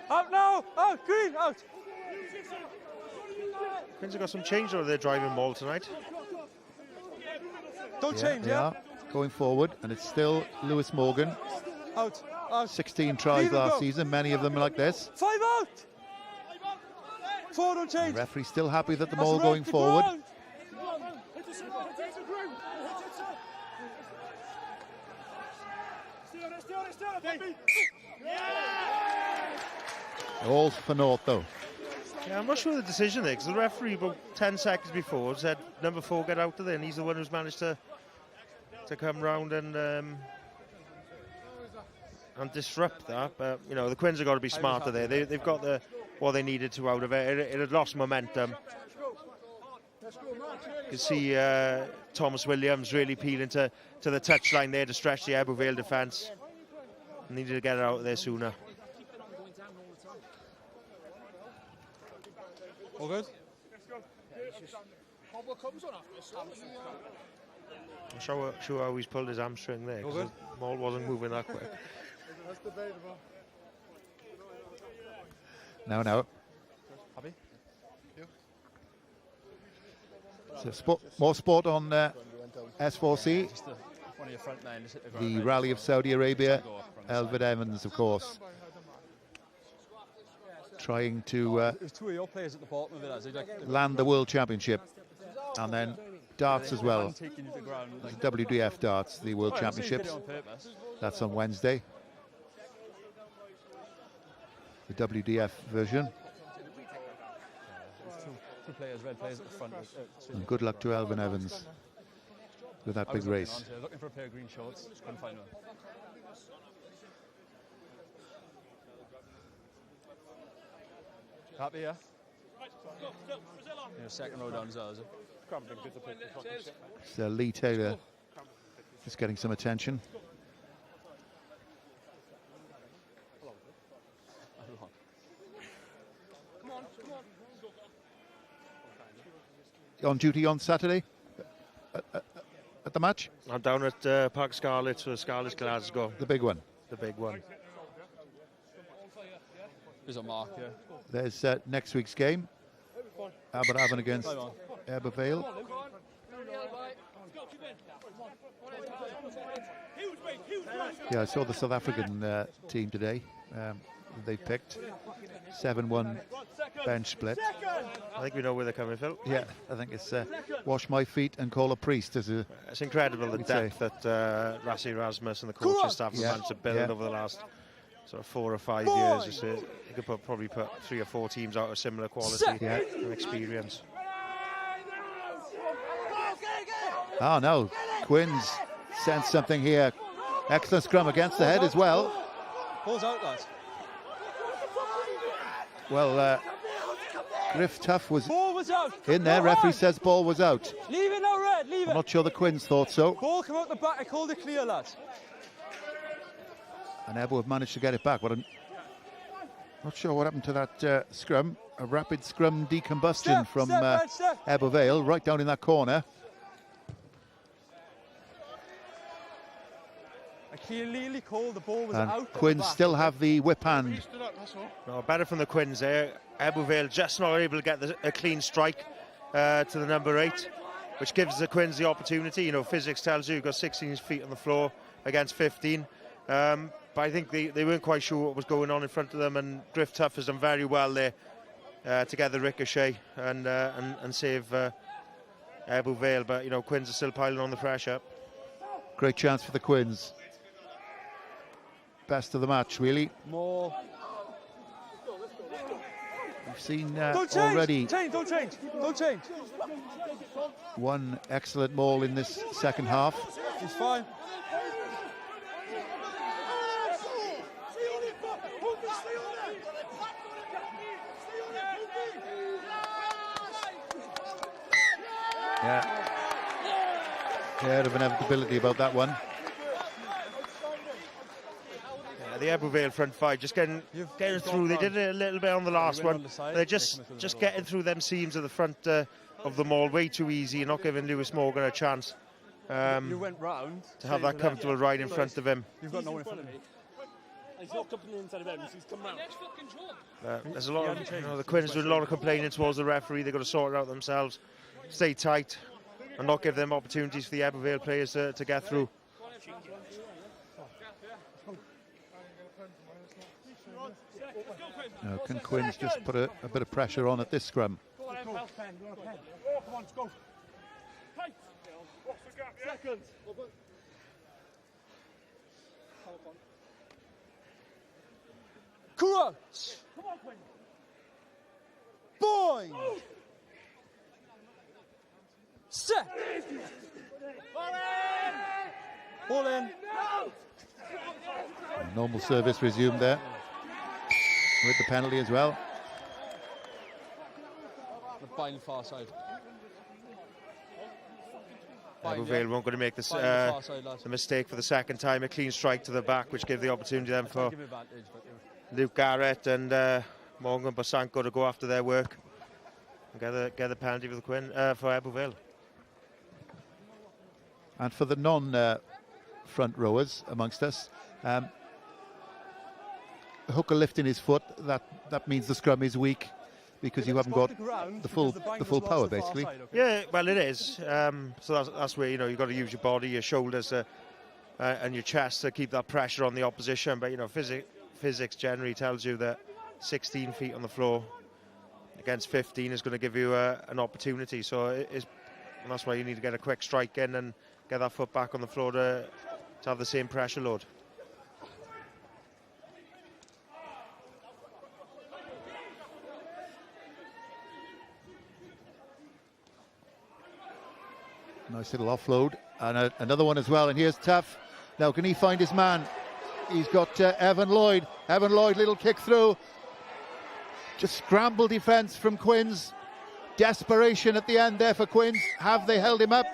Out now. Out. Green, out. Quins have got some change over their driving maul tonight. Don't change, They are going forward, and it's still Lewis Morgan. Out. 16 tries last season, many of them like this. 5 out. 4 don't change. The referee still happy that the ball going forward. All for North though. Yeah, I'm not sure of the decision there, because the referee about 10 seconds before said number 4 get out of there, and he's the one who's managed to come round and disrupt that. But the Quins have got to be smarter there. They've got what they needed to out of it. It had lost momentum. You can see Thomas Williams really peeling to the touchline there to stretch the Ebbw Vale defence. Needed to get it out of there sooner. All good? I'm sure how he's pulled his hamstring there, because the ball wasn't moving that quick. That's debatable. No. Happy? So more sport on S4C. One of your front nine, The Rally of Saudi Arabia. Elfyd Evans, of course, trying to There's 2 of your players at the bottom of it, as land the World Championship. And then darts as well. WDF darts, the World Championships. That's on Wednesday. the WDF version. Two players, red players at the front. And good luck to Elfyn Evans with that big race. Looking for a pair of green shorts, couldn't find one. Happy, yeah? Second row down as well, is it? So Lee Taylor is getting some attention. On duty on Saturday at the match? I'm down at Park Scarlett for Scarlett Glasgow. The big one? The big one. There's a mark, yeah. There's next week's game. Aberafon against Ebbw Vale. Yeah, I saw the South African team today. They picked 7-1 bench split. I think we know where they're coming from. Yeah, I think it's wash my feet and call a priest. It's incredible the depth that Rassi Erasmus and the coaching staff have managed to build over the last sort of 4 or 5 years. You could probably put 3 or 4 teams out of similar quality and experience. Oh no, Quins sends something here. Excellent scrum against the head as well. Ball's out, lads. Well, Griff Tuff was out. in there. Referee says ball was out. Leave it now, Red. Leave it. I'm not sure the Quins thought so. Ball come out the back. I called it clear, lads. And Ebbw have managed to get it back. But I'm not sure what happened to that scrum. A rapid scrum decombustion from Ebbw Vale right down in that corner. I clearly called the ball was And out. Quins still have the whip hand. No, better from the Quins there. Ebbw Vale just not able to get a clean strike to the number 8, which gives the Quins the opportunity. You know, physics tells you you've got 16 feet on the floor against 15. But I think they weren't quite sure what was going on in front of them, and Griff Tuff has done very well there to get the ricochet and save Ebbw Vale. But, you know, Quins are still piling on the pressure. Great chance for the Quins. Best of the match, really. More. We've seen Don't change. already Don't change. Don't change. one excellent maul in this second half. He's fine. Yeah. Air of inevitability about that one. The Ebbw Vale front 5 just getting through. They did it a little bit on the last one. They're just getting through them seams at the front of the maul way too easy and not giving Lewis Morgan a chance You went round to have that comfortable ride in front of him. You've got no one in front of me. He's not coming inside of him, he's come round. There's a lot of, you know, the Quins doing a lot of complaining towards the referee. They've got to sort it out themselves, stay tight and not give them opportunities for the Ebbw Vale players to get through. Now, can Quins just put a bit of pressure on at this scrum? Crunch. Boing. Set. Ball in. Normal service resumed there. With the penalty as well. The bind far side. Ebbw Vale won't going to make this the mistake for the second time. A clean strike to the back, which gave the opportunity then for Luke Garrett and Morgan Bosanko to go after their work and get the penalty for the for Ebbw Vale. And for the non-front rowers amongst us, hooker lifting his foot, that means the scrum is weak because you haven't got the full power basically. Yeah, well it is. So that's where, you know, you've got to use your body, your shoulders and your chest to keep that pressure on the opposition. But, you know, physics generally tells you that 16 feet on the floor against 15 is going to give you an opportunity. So and that's why you need to get a quick strike in and get that foot back on the floor to have the same pressure load. Nice little offload, and another one as well. And here's Tuff. Now, can he find his man? He's got Evan Lloyd. Evan Lloyd, little kick through. Just scramble defence from Quins. Desperation at the end there for Quins. Have they held him up?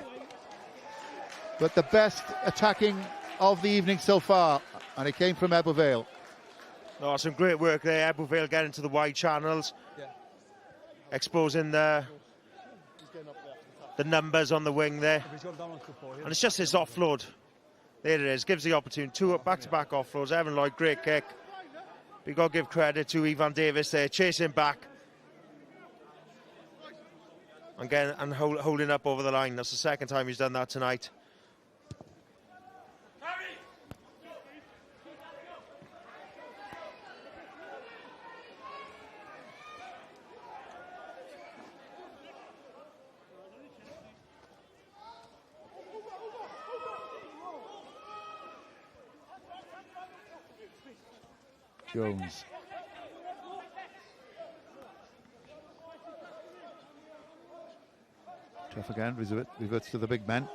But the best attacking of the evening so far, and it came from Ebbw Vale. Oh, some great work there. Ebbw Vale getting to the wide channels, exposing the numbers on the wing there. And it's just his offload. There it is, gives the opportunity. Two back-to-back offloads. Evan Lloyd, great kick. But you've got to give credit to Ivan Davis there, chasing back. And holding up over the line. That's the second time he's done that tonight. Jones. Tough again, reverts to the big man.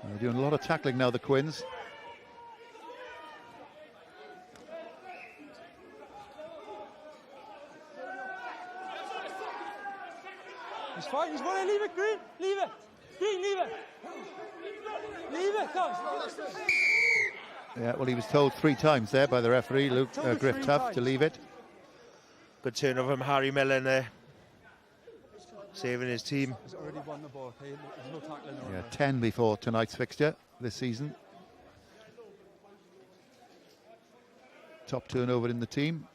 They're doing a lot of tackling now, the Quins. He's fine, he's going to leave it, Green, leave it. Green, leave it. Leave it, come. Yeah, well, he was told 3 times there by the referee, Griff Tuff, to leave it. Good turnover from Harry Millen there, saving his team. He's already won the ball. There's no tackling. Yeah, 10 before tonight's fixture this season. Top turnover in the team.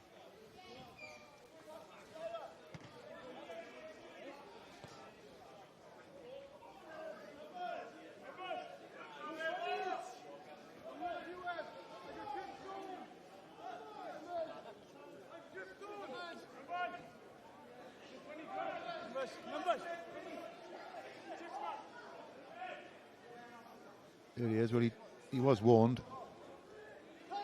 There he is. Well, he was warned. I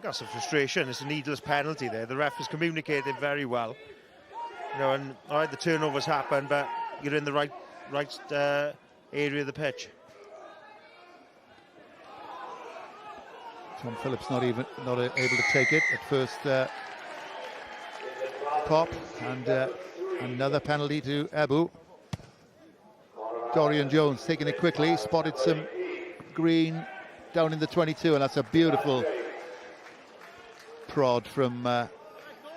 got some frustration. It's a needless penalty there. The ref has communicated very well. You know, and all right, the turnovers happen, but you're in the right area of the pitch. Tom Phillips not able to take it at first pop, and another penalty to Ebbw. Dorian Jones taking it quickly, spotted some green down in the 22, and that's a beautiful prod from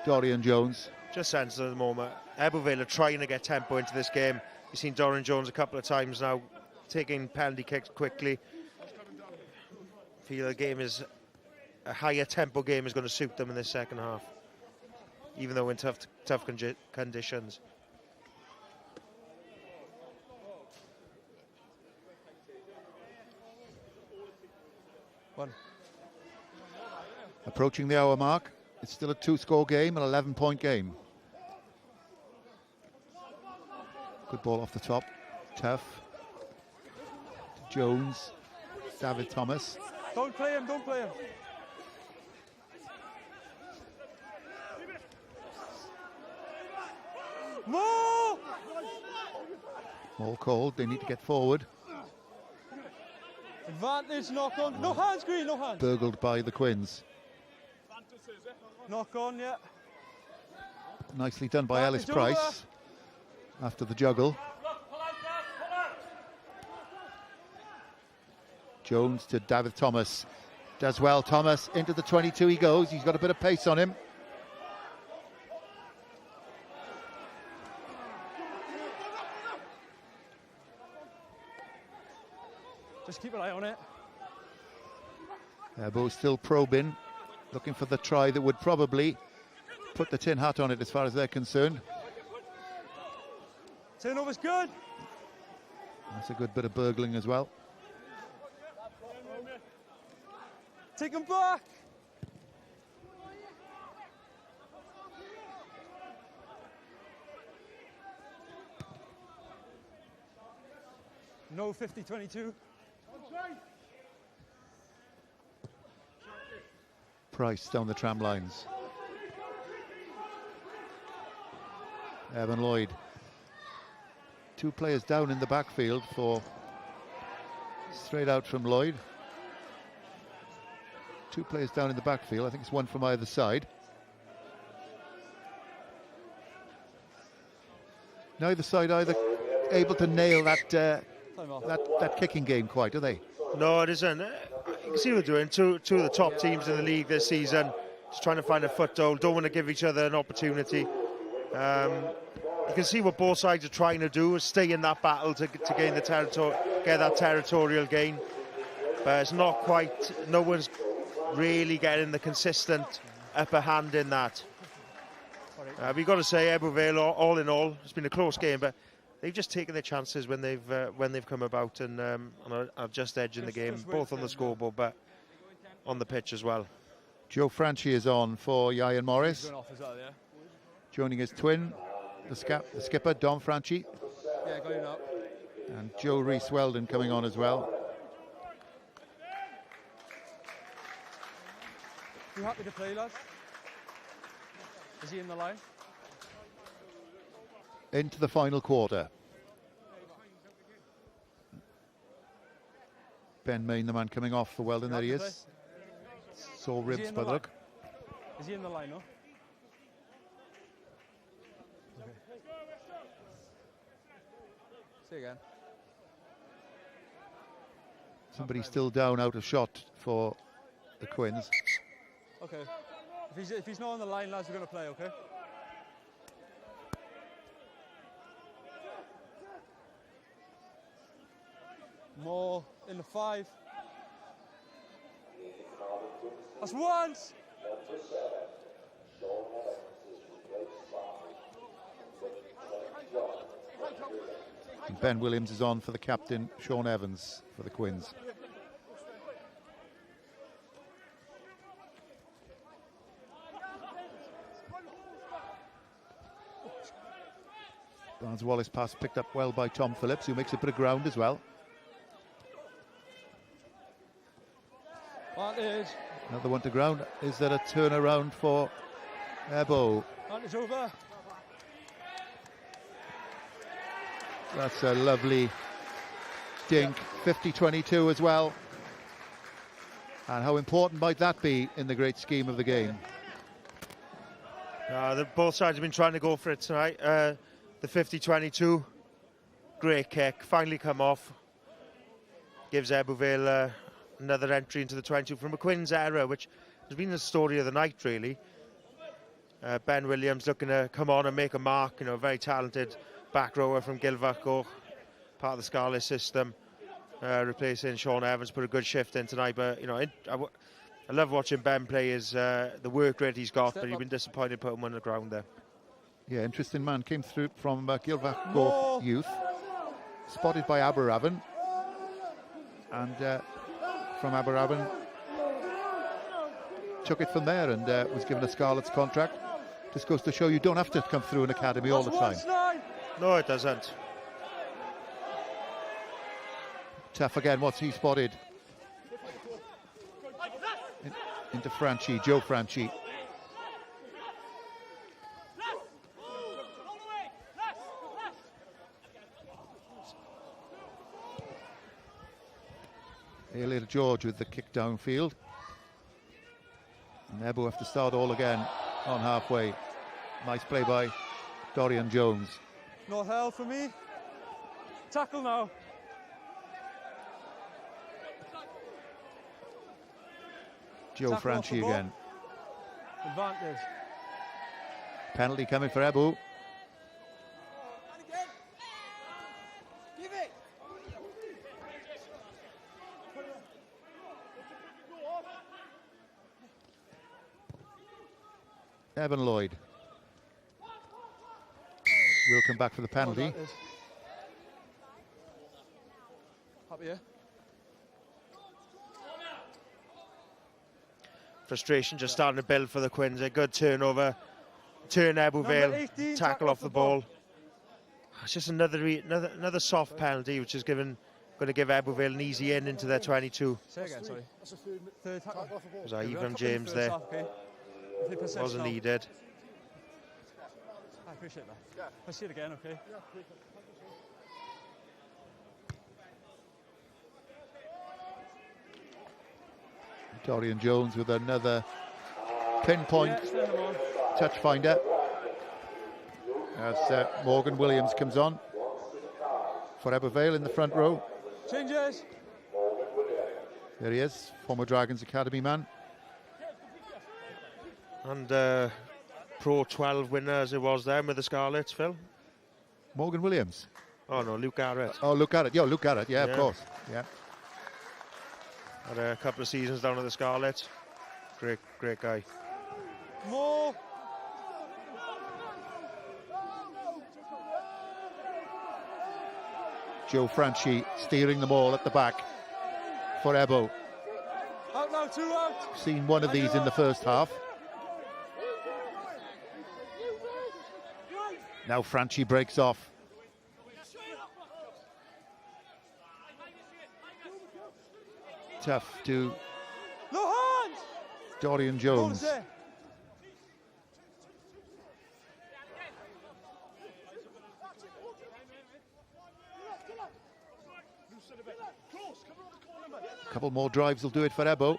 Dorian Jones. Just sense at the moment, Ebbw Vale are trying to get tempo into this game. You've seen Dorian Jones a couple of times now, taking penalty kicks quickly. Feel the game is a higher tempo game is going to suit them in this second half, even though in tough conditions. Approaching the hour mark. It's still a 2-score game, an 11-point game. Good ball off the top. Tough. Jones. David Thomas. Don't play him, don't play him. More! More called. They need to get forward. Advantage, knock on. No hands, Green, no hands. Burgled by the Quins. Knock on, yeah. Nicely done by Ellis Price after the juggle. Jones to David Thomas. Does well, Thomas. Into the 22 he goes. He's got a bit of pace on him. Just keep an eye on it. Ebbw still probing, looking for the try that would probably put the tin hat on it as far as they're concerned. Turnover's good. That's a good bit of burgling as well. Take him back. No 50-22. Price down the tram lines. Evan Lloyd. 2 players down in the backfield for straight out from Lloyd. 2 players down in the backfield. I think it's one from either side. Neither side either able to nail that that kicking game quite, are they? No, it isn't. You can see what they're doing. Two of the top teams in the league this season, just trying to find a foothold. Don't want to give each other an opportunity. You can see what both sides are trying to do, is stay in that battle to gain the territory, get that territorial gain. But it's not quite. No one's really getting the consistent upper hand in that. We've got to say, Ebbw Vale, all in all, it's been a close game, but they've just taken their chances when they've come about and are just edging the game, both on the scoreboard but on the pitch as well. Joe Franchi is on for Ian Morris. Joining his twin, the skipper, Dom Franchi. Yeah, got it up. And Joe Rees-Weldon coming on as well. You happy to play, lads? Is he in the line? Into the final quarter. Ben Main, the man coming off for Weldon, there he is. Sore ribs by the look. Is he in the line, no? Okay. Say again. Somebody still down out of shot for the Quins. Okay. If he's not on the line, lads, we're going to play, okay? More in the 5. That's once! And Ben Williams is on for the captain, Sean Evans, for the Quins. Barnes-Wallace pass picked up well by Tom Phillips, who makes a bit of ground as well. Another one to ground. Is there a turnaround for Ebbw? It's over. That's a lovely dink. 50-22 as well. And how important might that be in the great scheme of the game? Both sides have been trying to go for it tonight. The 50-22, great kick, finally come off. Gives Ebbw Vale another entry into the 20 from a Quins error, which has been the story of the night, really. Ben Williams looking to come on and make a mark, you know, very talented back rower from Gilfarco, part of the Scarlet system, replacing Sean Evans, put a good shift in tonight. But, you know, I love watching Ben play the work rate he's got, but he's been disappointed putting him on the ground there. Yeah, interesting man. Came through from Gilfarco youth, spotted by Aberravon, and from Aberravon took it from there and was given a Scarlet's contract. Just goes to show you don't have to come through an academy all the time. No, it doesn't. Tough again. What's he spotted? Into Franchi, Joe Franchi. Elliot George with the kick downfield. And Ebbw have to start all again on halfway. Nice play by Dorian Jones. No hell for me. Tackle now. Joe Franchi again. Advantage. Penalty coming for Ebbw. Evan Lloyd will come back for the penalty. Happy, yeah? Frustration just starting to build for the Quins. A good turnover. Turn Ebbw Vale, tackle off the ball. It's just another soft penalty, which has given going to give Ebbw Vale an easy in into their 22. Say again, sorry. That's a third tackle. Was that Evan James there? Wasn't needed. I appreciate that. Yeah. I'll see it again, okay? Dorian Jones with another pinpoint touch finder as Morgan Williams comes on for Ebbw Vale in the front row. Changes. There he is, former Dragons Academy man. And Pro 12 winner as it was then with the Scarlets, Phil. Morgan Williams. Oh no, Luke Garrett. Oh, Luke Garrett. Yeah, Luke Garrett. Yeah, of course. Yeah. Had a couple of seasons down at the Scarlets. Great guy. More. Joe Franchi steering the ball at the back for Ebbw. Out now, 2 out. Seen one of these in the first half. Now Franchi breaks off. Tough to No hands. Dorian Jones. A couple more drives will do it for Ebbw.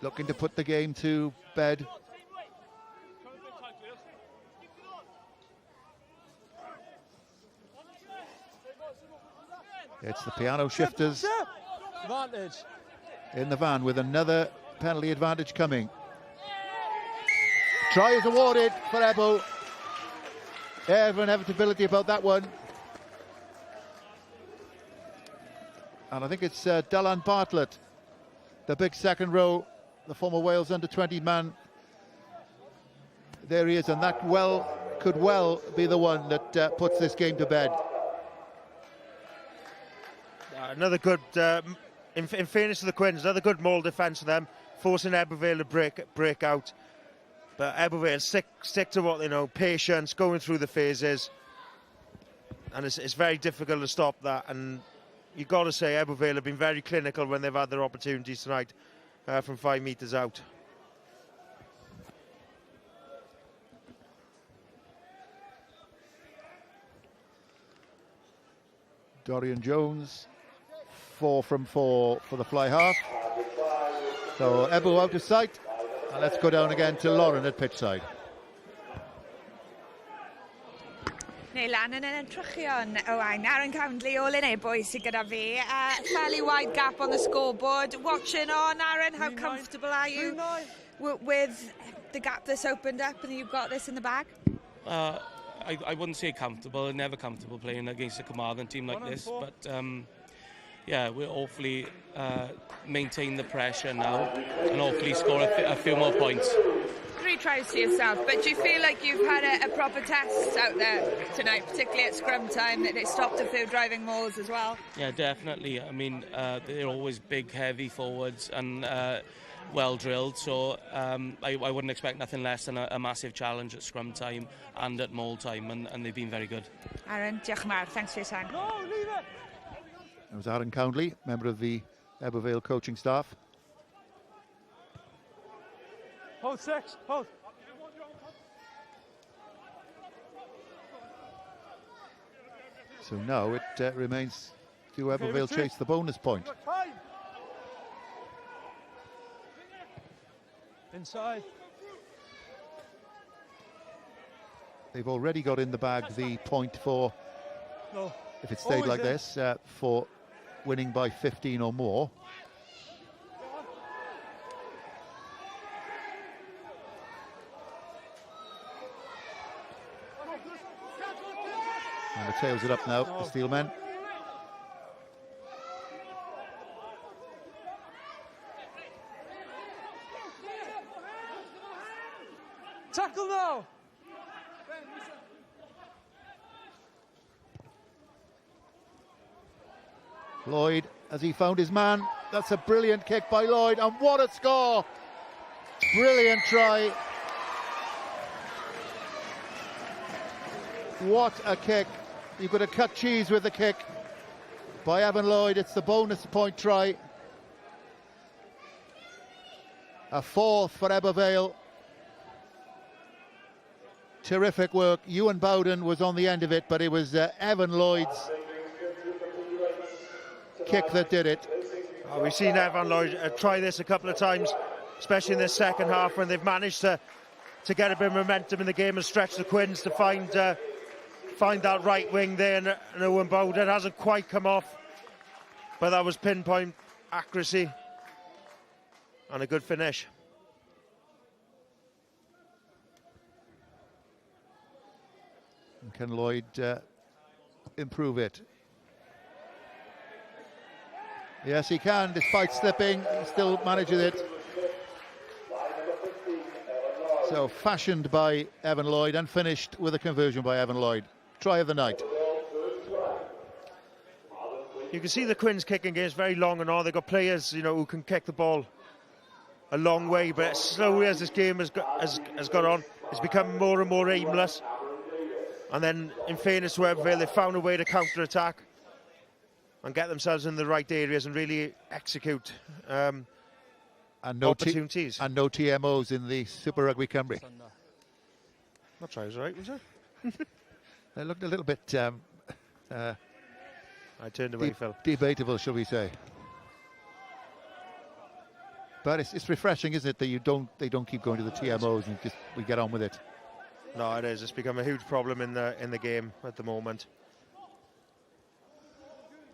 Looking to put the game to bed. It's the piano shifters Advantage. in the van with another penalty advantage coming. Try is awarded for Ebbw. There's inevitability about that one. And I think it's Dylan Bartlett, the big second row, the former Wales under-20 man. There he is, and that could well be the one that puts this game to bed. Another good, in fairness to the Quins, another good maul defence for them, forcing Ebbw Vale to break out. But Ebbw Vale stick to what they know, patience, going through the phases. And it's very difficult to stop that. And you've got to say Ebbw Vale have been very clinical when they've had their opportunities tonight from 5 metres out. Dorian Jones, 4 from 4 for the fly half. So Ebbw out of sight. And let's go down again to Lauren at pitch side. Neu lan yn entrychion Owain. Aaron Coundley o Lynebwy sydd gyda fi. Fairly wide gap on the scoreboard. Watching on, Aaron, how comfortable are you with the gap that's opened up and you've got this in the bag? I wouldn't say comfortable, never comfortable playing against a Carmarthen team like this, but yeah, we'll hopefully maintain the pressure now and hopefully score a few more points. 3 tries to yourself, but do you feel like you've had a proper test out there tonight, particularly at scrum time, that it stopped a few driving mauls as well? Yeah, definitely. I mean, they're always big, heavy forwards and well drilled, so I wouldn't expect nothing less than a massive challenge at scrum time and at maul time, and they've been very good. Aaron, diolch yn fawr, thanks for your time. No, leave it. That was Aaron Coundley, member of the Ebbw Vale coaching staff. Hold 6, hold. So now it remains to Ebbw Vale chase the bonus point. Inside. They've already got in the bag the point for, if it stayed like this, for winning by 15 or more. And the tails it up now, the Steelmen. Tackle now! Lloyd, as he found his man, that's a brilliant kick by Lloyd, and what a score! Brilliant try. What a kick. You could have cut cheese with the kick. by Evan Lloyd. It's the bonus point try. A fourth for Ebbw Vale. Terrific work. Ewan Bowden was on the end of it, but it was Evan Lloyd's kick that did it. Oh, we've seen Evan Lloyd try this a couple of times, especially in the second half, when they've managed to get a bit of momentum in the game and stretch the Quins to find that right wing there, and Ewan Bowden hasn't quite come off, but that was pinpoint accuracy and a good finish. Can Lloyd improve it? Yes, he can, despite slipping, he still manages it. So fashioned by Evan Lloyd and finished with a conversion by Evan Lloyd. Try of the night. You can see the Quins kicking games very long and all. They've got players, you know, who can kick the ball a long way, but slowly as this game has gone on, it's become more and more aimless. And then, in fairness to Ebbw Vale, they've found a way to counter-attack and get themselves in the right areas and really execute opportunities. And no TMOs in the Super Rugby Cymru. That try was right, was it? They looked a little bit I turned away, Phil. Debatable, shall we say. But it's refreshing, isn't it, that they don't keep going to the TMOs and just we get on with it. No, it is. It's become a huge problem in the game at the moment.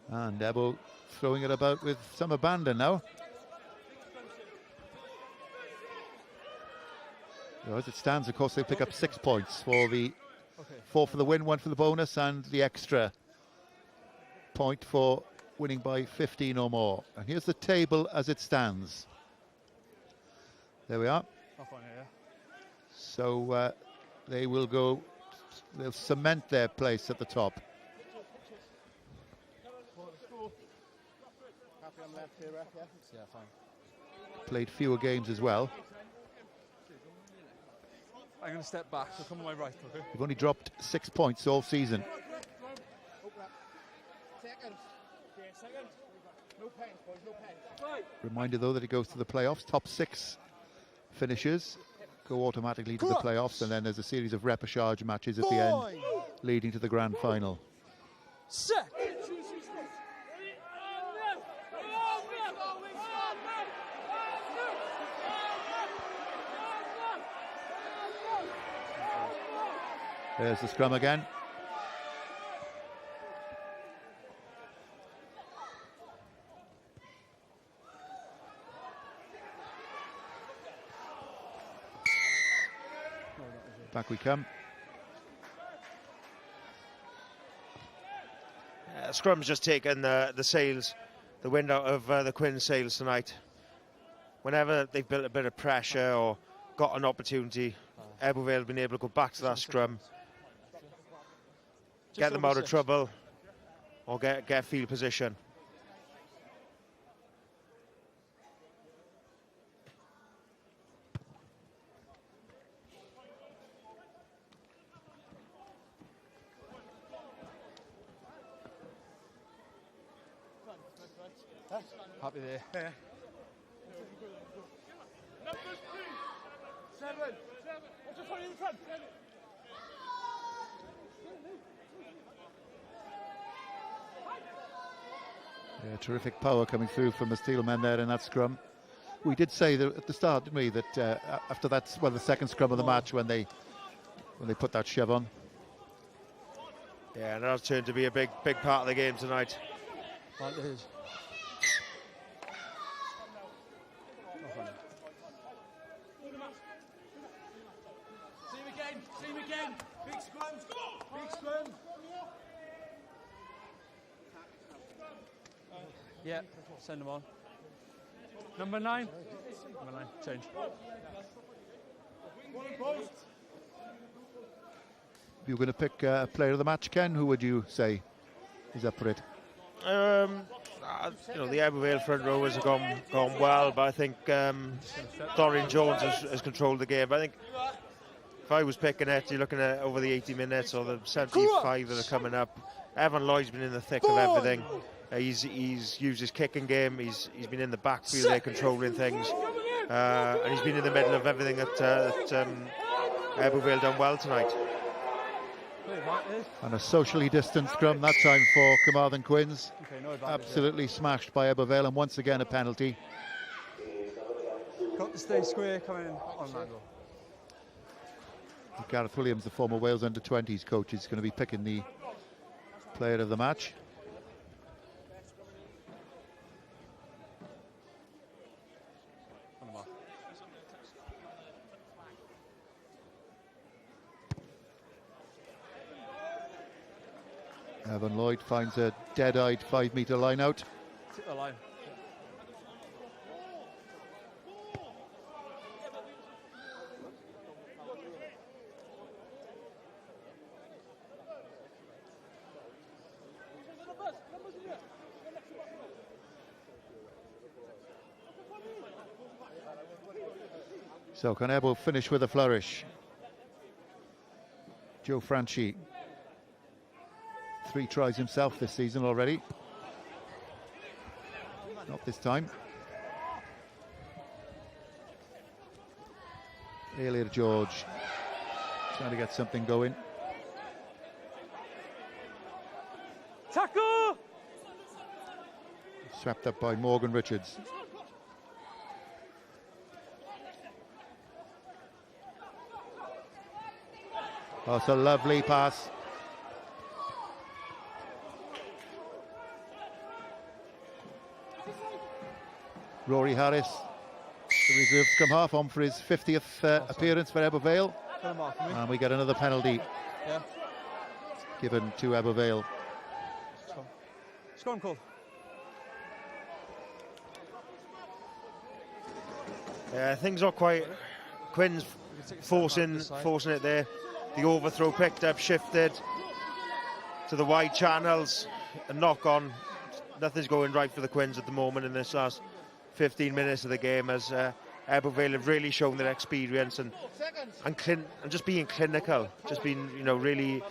And Ebbw throwing it about with some abandon now. So as it stands, of course, they pick up 6 points for the 4 for the win, 1 for the bonus, and the extra point for winning by 15 or more. And here's the table as it stands. There we are. So they will go, they'll cement their place at the top. Played fewer games as well. I'm going to step back, so come on my right, okay? They've only dropped 6 points all season. Reminder though that it goes to the playoffs. Top 6 finishers go automatically to the playoffs, and then there's a series of repechage matches at the end leading to the grand final. There's the scrum again. Back we come. Scrum's just taken the sails, the wind out of the Quins' sails tonight. Whenever they've built a bit of pressure or got an opportunity, Ebbw Vale have been able to go back to that scrum, get them out of trouble, or get field position. Happy there. Yeah. 7. What's the front in the front? Yeah, terrific power coming through from the steel men there in that scrum. We did say that at the start, didn't we, that after that, well, the second scrum of the match when they put that shove on. Yeah, and that's turned to be a big part of the game tonight. That is. See him again. Big scrum. Big scrum. Yeah, send them on. Number 9. Number 9, change. If you were going to pick a player of the match, Ken, who would you say is up for it? You know, the Ebbw Vale front rowers have gone well, but I think Dorian Jones has controlled the game. I think if I was picking it, you're looking at over the 80 minutes or the 75 that are coming up, Evan Lloyd's been in the thick of everything. He's used his kicking game. He's been in the backfield there controlling things, and he's been in the middle of everything that Ebbw Vale done well tonight. And a socially distanced scrum that time for Carmarthen Quins. Absolutely smashed by Ebbw Vale, and once again a penalty. Got to stay square coming on Mango. Gareth Williams, the former Wales under-20s coach, is going to be picking the player of the match. Evan Lloyd finds a dead-eyed 5-metre line out. Hit the line. So can Ebbw finish with a flourish? Joe Franchi. 3 tries himself this season already. Not this time. Elliot George trying to get something going. Tackle! Swept up by Morgan Richards. Oh, it's a lovely pass. Rory Harris, the reserve scrum half, on for his 50th appearance for Ebbw Vale. And we get another penalty given to Ebbw Vale. Scrum call. Things are quite... Quins forcing it there. The overthrow picked up, shifted to the wide channels, a knock on. Nothing's going right for the Quins at the moment in this last 15 minutes of the game, as Ebbw Vale have really shown their experience and just being clinical, just being, you know, really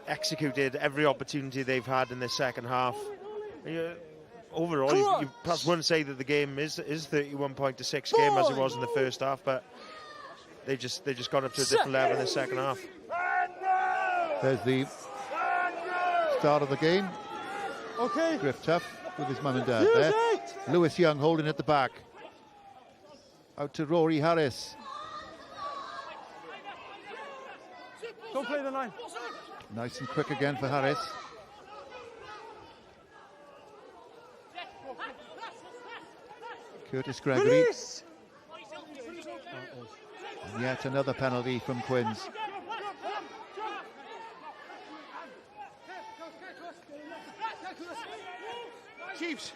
executed every opportunity they've had in this second half. Overall, you perhaps wouldn't say that the game is 31-6 game as it was in the first half, but they just got up to a different level in the second half. There's the start of the game. Okay. Griff Tuff with his mum and dad there. Lewis Young holding at the back. Out to Rory Harris. Don't play the line. Nice and quick again for Harris. Curtis Gregory. Release! And yet another penalty from Quins. Chiefs.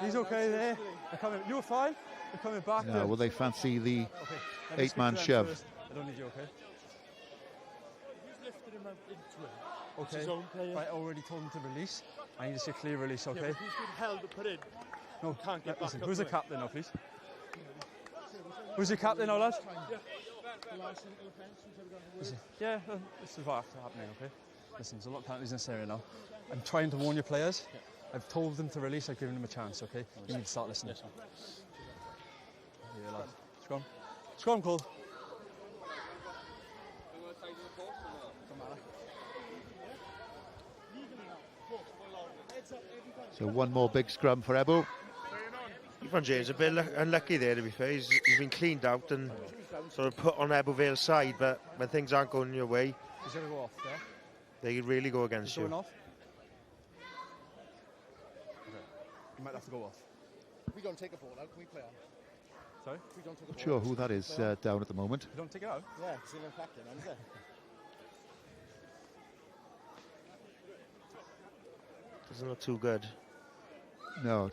He's okay there. You're fine. They're coming back. No, will they fancy the 8-man shove? I don't need you, okay? Okay. I already told him to release. I need to see a clear release, okay? Yeah, he's been held to put in. No, can't get listen, back who's the captain now, please? Who's the captain now, lad? Yeah, this is what's happening, okay? Listen, there's a lot of penalties in this area now. I'm trying to warn your players. I've told them to release, I've given them a chance, okay? You need to start listening. Yeah, lad. Scrum. Scrum call. So one more big scrum for Ebbw. Ivan James a bit unlucky there, to be fair. He's been cleaned out and sort of put on Ebbw Vale's side, but when things aren't going your way, He's going to go off, yeah? they really go against you. Going off? Okay. You might have to go off. If we don't take a ball out, can we play on? Sorry? If we don't take a Not ball sure out, who that is down at the moment. You don't take it out? Yeah, it's still impacting, isn't it? Doesn't look too good. No.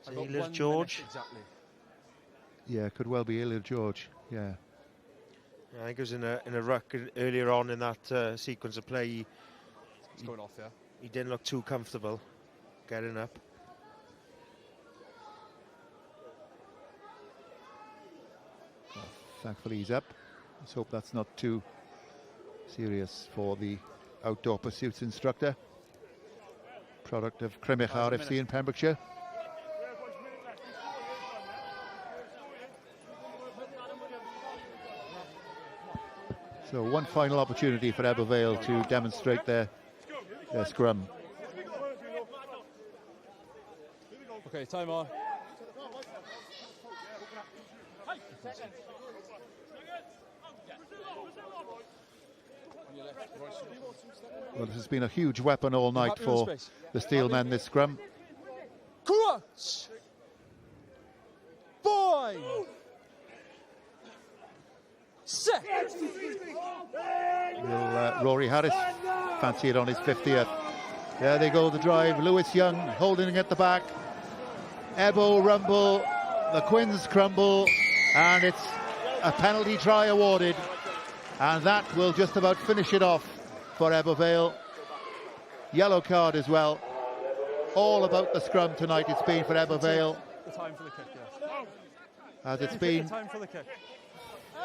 Elliot George? Exactly. Yeah, could well be Elliot George. Yeah. I think it was in a ruck earlier on in that sequence of play. It's going off, yeah? He didn't look too comfortable getting up. Thankfully he's up. Let's hope that's not too serious for the outdoor pursuits instructor. Product of Crymych RFC in Pembrokeshire. So one final opportunity for Ebbw Vale to demonstrate their scrum. Okay, time on. Well, this has been a huge weapon all night for the Steelmen, this scrum. Crutch! 5! 6! Will Rory Harris fancy it on his 50th? There they go, the drive. Lewis Young holding at the back. Ebbw rumble, the Quins crumble, and it's a penalty try awarded. And that will just about finish it off for Ebbw Vale. Yellow card as well. All about the scrum tonight it's been for Ebbw Vale. The time for the kick, yes. As it's been time for the kick.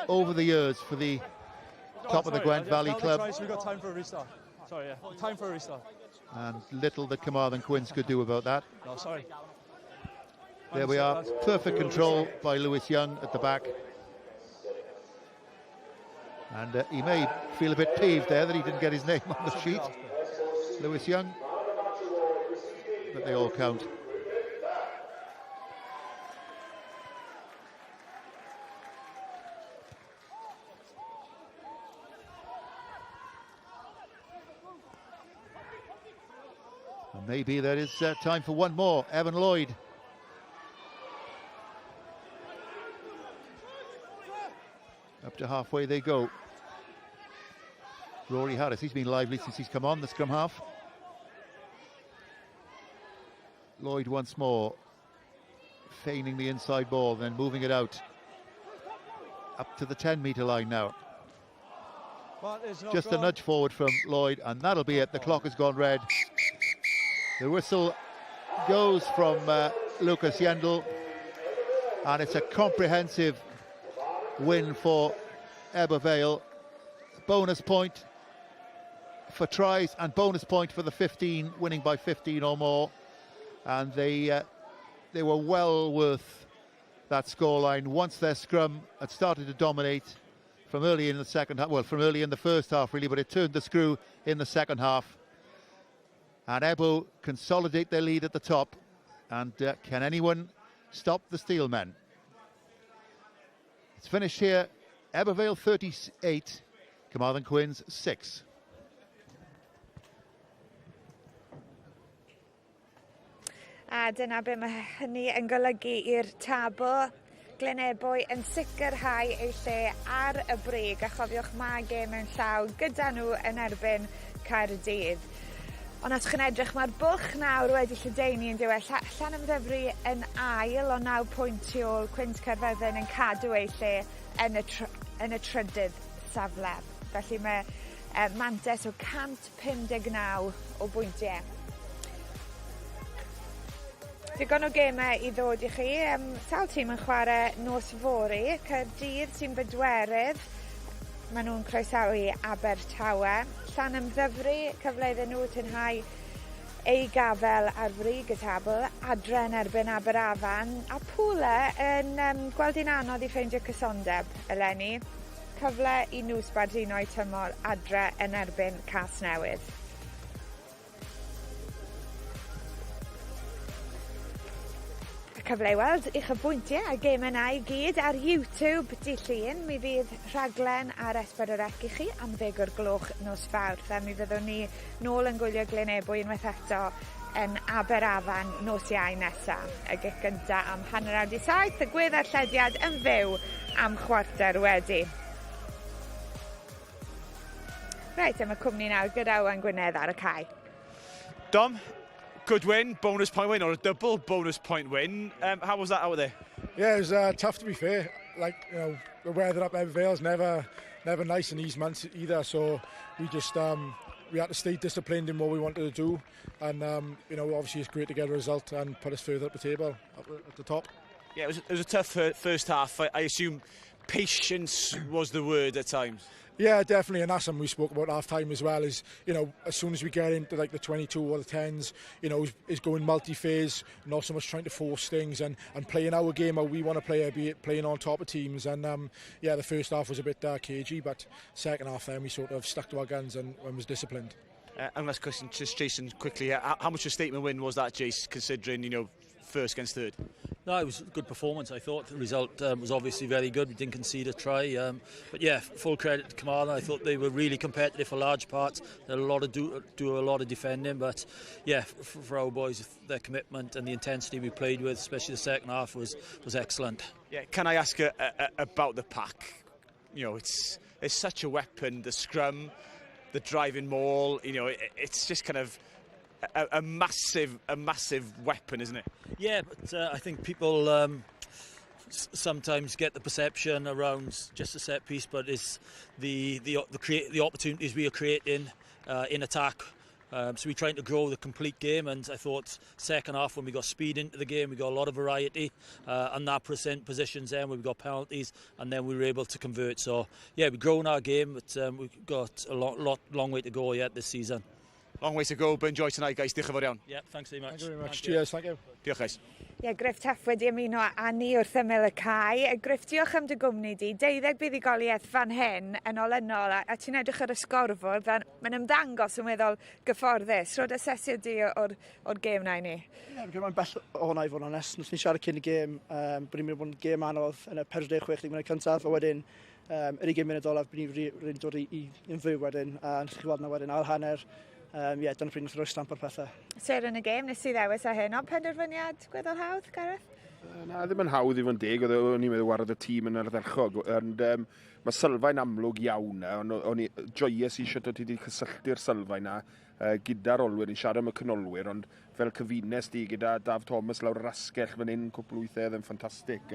over the years for the top of the Gwent Valley Club. We've got time for a restart. Sorry, yeah. Time for a restart. And little that Carmarthen Quins could do about that. No, sorry. There we are. Perfect control by Lewis Young at the back. And he may feel a bit peeved there that he didn't get his name on the sheet. Lewis Young. But they all count. And maybe there is time for one more. Evan Lloyd. Up to halfway they go. Rory Harris, he's been lively since he's come on, the scrum half. Lloyd once more, feigning the inside ball, then moving it out. Up to the 10-metre line now. Just a nudge forward from Lloyd, and that'll be it. The clock has gone red. The whistle goes from Lucas Yendel, and it's a comprehensive win for Ebbw Vale. Bonus point for tries and bonus point for the 15, winning by 15 or more. And they were well worth that scoreline once their scrum had started to dominate from early in the second half, well, from early in the first half really, but it turned the screw in the second half. And Ebbw consolidate their lead at the top. And can anyone stop the Steelmen? It's finished here. Ebbw Vale 38, Carmarthen Quins 6. A dyna be mae hynny yn golygu i'r tabl. Lynebwy yn sicrhau eu lle ar y brig, a chofiwch mae gêm yn llaw gyda nhw yn erbyn Caerdydd. Ond os chi'n edrych, mae'r bwlch nawr wedi lledaenu yn diwedd. Llanymddyfri yn ail o 9 pwynt tu ôl. Cwins Caerfyrddin yn cadw eu lle yn y trydydd safle. Felly mae mantes o 159 o bwyntiau. Digon o gemau i ddod i chi. Sawl tîm yn chwarae nos fory. Caerdydd sy'n bedwerydd. Maen nhw'n croesawu Abertawe. Llanymddyfri, cyfle iddyn nhw tynhau ei gafel ar frig y tabl. Adre yn erbyn Aberafan. A Pwle yn gweld hi'n anodd i ffeindio cysondeb eleni. Cyfle i nhw sbardino i tymor adre yn erbyn Casnewydd. Cyfle i weld i'ch bwyntiau a gêm yna i gyd ar YouTube dydd Llun. Mi fydd rhaglen ar S4C i chi am 10 o'r gloch nos Fawrth. A mi fyddwn ni nôl yn gwylio Lynebwy unwaith eto yn Aberafan nos Iau nesaf. Y gic gynta am 6:30, y Darllediad yn fyw am chwarter wedi. Reit, am y cwmni nawr gyda Owen Gwynedd ar y cae. Dom, good win, bonus point win, or a double bonus point win. How was that out there? Yeah, it was tough to be fair. Like, you know, the weather up Ebbw Vale's never nice in these months either. So we just we had to stay disciplined in what we wanted to do, and you know, obviously it's great to get a result and put us further up the table, at the top. Yeah, it was a tough first half. I assume patience was the word at times. Yeah, definitely, and that's something we spoke about half time as well. Is, you know, as soon as we get into like the 22 or the 10s, you know, is going multi-phase, not so much trying to force things and playing our game how we want to play, be it playing on top of teams. And yeah, the first half was a bit cagey, but second half then we sort of stuck to our guns and was disciplined. And last question, just Jason, quickly, how much of a statement win was that, Jace, considering, you know, first against third? No, it was a good performance. I thought the result was obviously very good. We didn't concede a try, but yeah, full credit to Carmarthen. I thought they were really competitive for large parts. They had a lot of do a lot of defending, but yeah, for our boys, their commitment and the intensity we played with, especially the second half, was excellent. Yeah, can I ask about the pack? You know, it's such a weapon. The scrum, the driving maul. You know, it's just kind of a massive weapon, isn't it? Yeah, but I think people sometimes get the perception around just a set piece, but it's the opportunities we are creating in attack. So we're trying to grow the complete game, and I thought second half when we got speed into the game, we got a lot of variety, and that positions then we got penalties, and then we were able to convert. So yeah, we've grown our game, but we've got a long way to go yet this season. Long way to go, but enjoy tonight, guys. Diolch yn fawr iawn. Yeah, thanks very much. Thank you very much. Cheers, thank you. Diolch, guys. Ie, Griff Teff wedi ymuno â ni wrth ymyl y cae. Griff, diolch am dy gwmni di. 12 buddigoliaeth fan hyn yn olynol, a ti'n edrych ar y sgorfwrdd, a mae'n ymddangos yn weddol gyfforddus. Rhodd asesiad di o'r gêm na i ni? Ie, mae'n bell o hwnna i fod yn onest. Nes ni siarad cyn y gêm, bod ni'n mynd i bod yn gêm anodd yn y 46 munud cyntaf, a wedyn yr 20 munud olaf, bod ni'n dod i'n fyw wedyn, a nes i gweld na wedyn ail hanner. Ie, dyna pryd wrth roi stamp ar pethau. Ser yn y gêm, nes i ddewis â hyn, ond penderfyniad gweddol hawdd, Gareth? Na, ddim yn hawdd i fod yn deg, o'n i'n meddwl warodd y tîm yn ardderchog. Mae sylfaen amlwg iawn na, o'n i joyous i eisiau dod i cysylltu'r sylfaen na gyda'r olwyr, ni'n siarad am y canolwyr, ond fel cyfunes di gyda Daf Thomas lawr yr asgell fan hyn, cwpl wythau, yn ffantastig.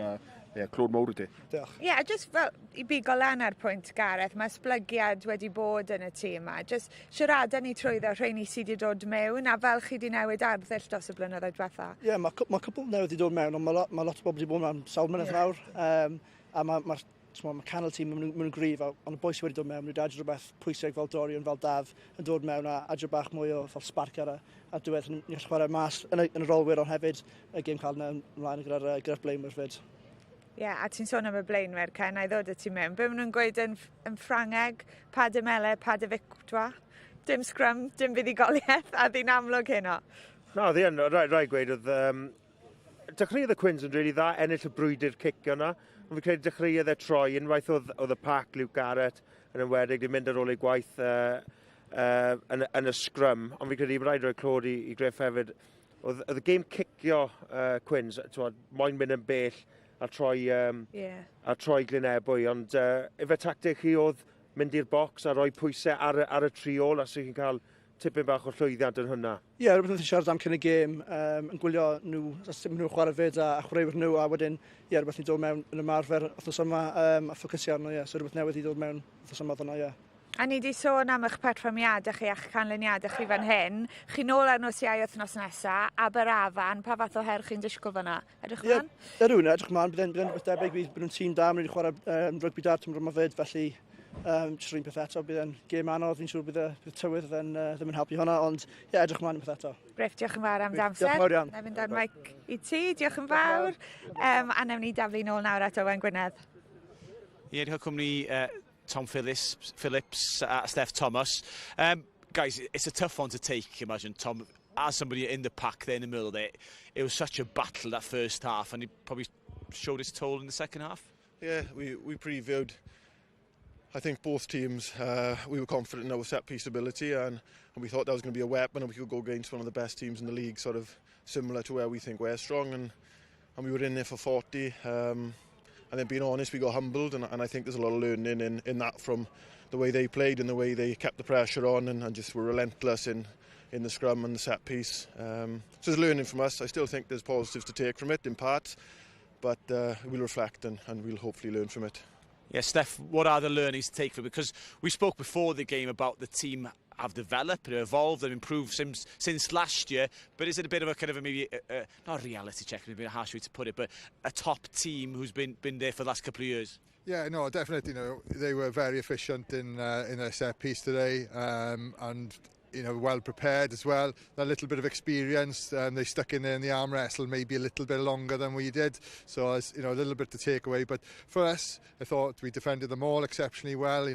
Ie, clwyd mawr ydy. Diolch. Ie, jyst fel i bigo lan ar pwynt, Gareth, mae sblygiad wedi bod yn y tîm yma. Jyst siarada ni trwyddo rheini sydd wedi dod mewn, a fel chi wedi newid arddull dros y blynyddoedd diwetha. Ie, mae cwpl newydd wedi dod mewn, ond mae lot o bobl wedi bod mewn sawl mynydd nawr. A mae'r canol tîm yn gryf, ond y boes wedi dod mewn, wedi adro rhywbeth pwysig fel Dorian, fel Daf, yn dod mewn a adro bach mwy o fel sparc ar y diwedd. Ni'n gallu chwarae mas yn y rolwyr, ond hefyd y gêm cael yna ymlaen gyda'r blaenwyr fyd. Ie, a ti'n sôn am y blaenwyr, Ken, a i ddod y ti mewn. Be maen nhw'n gweud yn Ffrangeg, pa dy mele, pa dy fictwa? Dim scrum, dim buddigoliaeth, a ddi'n amlwg heno. No, ddi'n rai gweud, dechreuodd y Quins yn rili dda, ennill y brwydr cic yna. Ond fi'n credu dechreuodd e troi, unwaith oedd y pac Luke Garrett yn ymwedig, yn mynd ar ôl ei gwaith yn y scrum. Ond fi'n credu rhaid roi clod i Griff hefyd. Oedd y gêm cicio Quins, moyn mynd yn bell, a troi Lynebwy, ond efe tactig chi oedd mynd i'r bocs a rhoi pwysau ar y triol, a sy'n chi'n cael tipyn bach o llwyddiant yn hwnna. Ie, rhywbeth wnaeth i siarad am cyn y gêm, yn gwylio nhw, sut nhw'n chwarae fyd a chwaraewyr nhw, a wedyn, ie, rhywbeth ni'n dod mewn yn ymarfer wrthnos yma, a ffocysu arno, ie, so rhywbeth newydd i dod mewn wrthnos yma ddona, ie. A ni wedi sôn am eich perfformiadau chi a'ch canlyniadau chi fan hyn. Chi nôl ar nos iau wythnos nesaf, Aberafan, pa fath o her chi'n disgwyl fan'na? Edrych mlaen? Ie, rhywun edrych mlaen, bydd rhywbeth debyg, bydd nhw'n tîm da, mynd i chwarae rygbi da tymor yma fyd, felly jyst rhywun peth eto, bydd e'n gêm anodd, fi'n siŵr bydd tywydd ddim yn helpu hwnna, ond ie, edrych mlaen i peth eto. Griff, diolch yn fawr am damser. Diolch yn fawr iawn. Na fynd ar mic i ti, diolch yn fawr. A newn ni daflu nôl nawr at Owen Gwynedd. Ie, diolch cwmni Tom Phillips, Steph Thomas. Guys, it's a tough one to take, imagine, Tom. As somebody in the pack there in the middle there, it was such a battle that first half, and it probably showed its toll in the second half. Yeah, we previewed, I think, both teams. We were confident in our set-piece ability, and we thought that was going to be a weapon, and we could go against one of the best teams in the league, sort of similar to where we think we're strong, and we were in there for 40. And then, being honest, we got humbled, and I think there's a lot of learning in that from the way they played and the way they kept the pressure on and just were relentless in the scrum and the set piece. So there's learning from us. I still think there's positives to take from it in parts, but we'll reflect and we'll hopefully learn from it. Yeah, Steph, what are the learnings to take from it? Because we spoke before the game about the team have developed, evolved and improved since last year, but is it a bit of a kind of maybe not a reality check, maybe a harsh way to put it, but a top team who's been there for the last couple of years? Yeah, no, definitely. They were very efficient in their set piece today, and well prepared as well. A little bit of experience. They stuck in there in the arm wrestle maybe a little bit longer than we did, so it's, a little bit to take away. But for us, I thought we defended them all exceptionally well.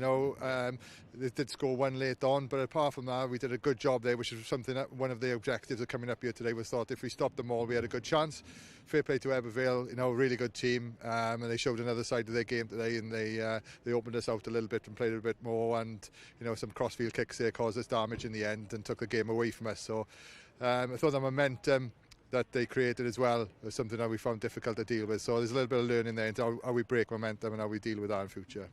They did score one late on, but apart from that, we did a good job there, which is something that one of the objectives of coming up here today was thought if we stopped them all, we had a good chance. Fair play to Ebbw Vale, really good team, and they showed another side of their game today, and they opened us out a little bit and played a bit more, and some crossfield kicks there caused us damage in the end and took the game away from us. So I thought the momentum that they created as well was something that we found difficult to deal with. So there's a little bit of learning there into how we break momentum and how we deal with that in future.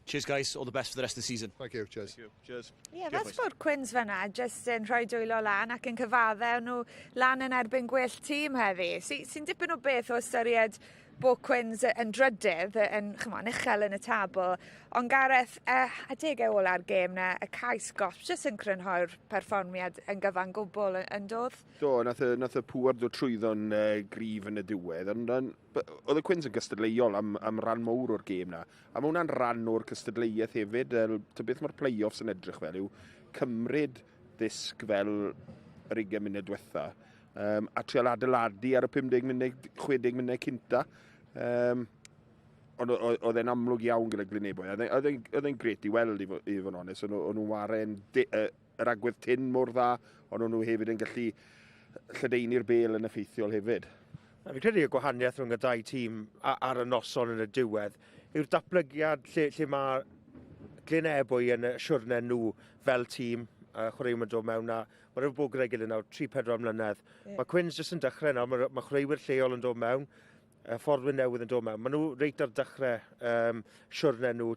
Cheers guys, all the best for the rest of the season. Thank you, cheers. Thank you. Cheers. Ie, fel bod Quins fyna jyst yn rhoi dwylo lan ac yn cyfadde nhw lan yn erbyn gwell tîm heddi. Sy'n dipyn o beth o ystyried bod Quins yn drydydd, yn uchel yn y tabl. Ond Gareth, adegau ola'r gêm na, y cais goll, jyst yn crynhoi'r perfformiad yn gyfan gwbl yn dod? Do, nath y pŵr dod trwyddo'n gryf yn y diwedd, ond oedd y Quins yn gystadleuol am ran mowr o'r gêm na. A mae hwnna'n ran o'r cystadleuaeth hefyd, beth mae'r play-offs yn edrych fel yw cymryd ddisg fel yr 20 munud diwetha, a trial adeiladu ar y 50 munud, 60 munud cynta. Oedd e'n amlwg iawn gyda Lynebwy. Oedd e'n gret i weld i fod yn onest. Oedd nhw'n waren yr agwedd tyn mor dda, ond oedd nhw hefyd yn gallu lledaenu'r bel yn effeithiol hefyd. Fi'n credu y gwahaniaeth rhwng y dau tîm ar y noson yn y diwedd yw'r datblygiad lle mae Lynebwy yn y siwrne nhw fel tîm. Chwaraeon yn dod mewn a mae rhywun bod gyda'i gilydd nawr 3-4 mlynedd. Mae Quins jyst yn dechrau nawr, mae chwaraewyr lleol yn dod mewn, fforddwyr newydd yn dod mewn. Maen nhw reit ar dechrau siwrne nhw,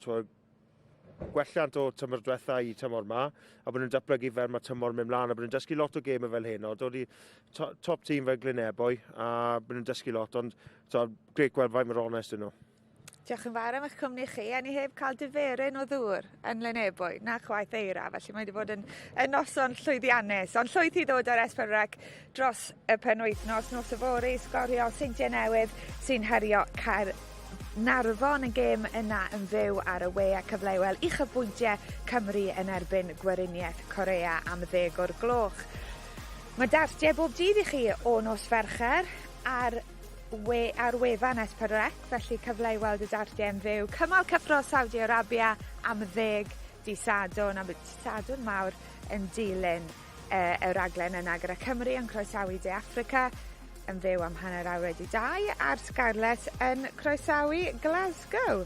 gwelliant o tymor diwetha i tymor ma, a bod nhw'n datblygu fel mae tymor mynd mlaen, a bod nhw'n dysgu lot o gemau fel hyn. Dod i top tîm fel Lynebwy, a bod nhw'n dysgu lot, ond greit gweld faint mor onest yn nhw. Diolch yn fawr am eich cwmni chi, a ni heb cael diferyn o ddŵr yn Lynebwy, na chwaith eira, felly mae wedi bod yn noson llwyddiannus. Ond llwyth i ddod ar S4C dros y penwythnos, nos y fori, sgorio Seintiau Newydd sy'n herio Caernarfon, y gêm yna yn fyw ar y we a cyflewel uchafbwyntiau Cymru yn erbyn Gweriniaeth Corea am 10 o'r gloch. Mae dartiau bob dydd i chi o nos Fercher ar wefan S4C, felly cyfle i weld y dartiau yn fyw. Cymal cyffro Saudi Arabia am 10 dydd Sadwrn, a bydd Sadwrn mawr yn dilyn y raglen yna gyda Cymru yn croesawu De Africa yn fyw am 1:02 a'r Scarlett yn croesawu Glasgow.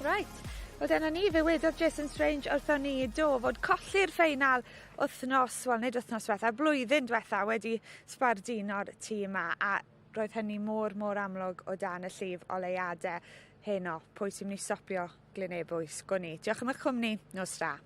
Right, o dyna ni, fe wedodd Jason Strange wrthon ni fod colli'r ffeinal wythnos, wel nid wythnos diwetha, blwyddyn diwetha wedi sbardino'r tîm a roedd hynny mor amlwg o dan y llif o leiadau heno. Pwy sy'n mynd i stopio Lynebwy sgwni. Diolch am eich cwmni, nos ra.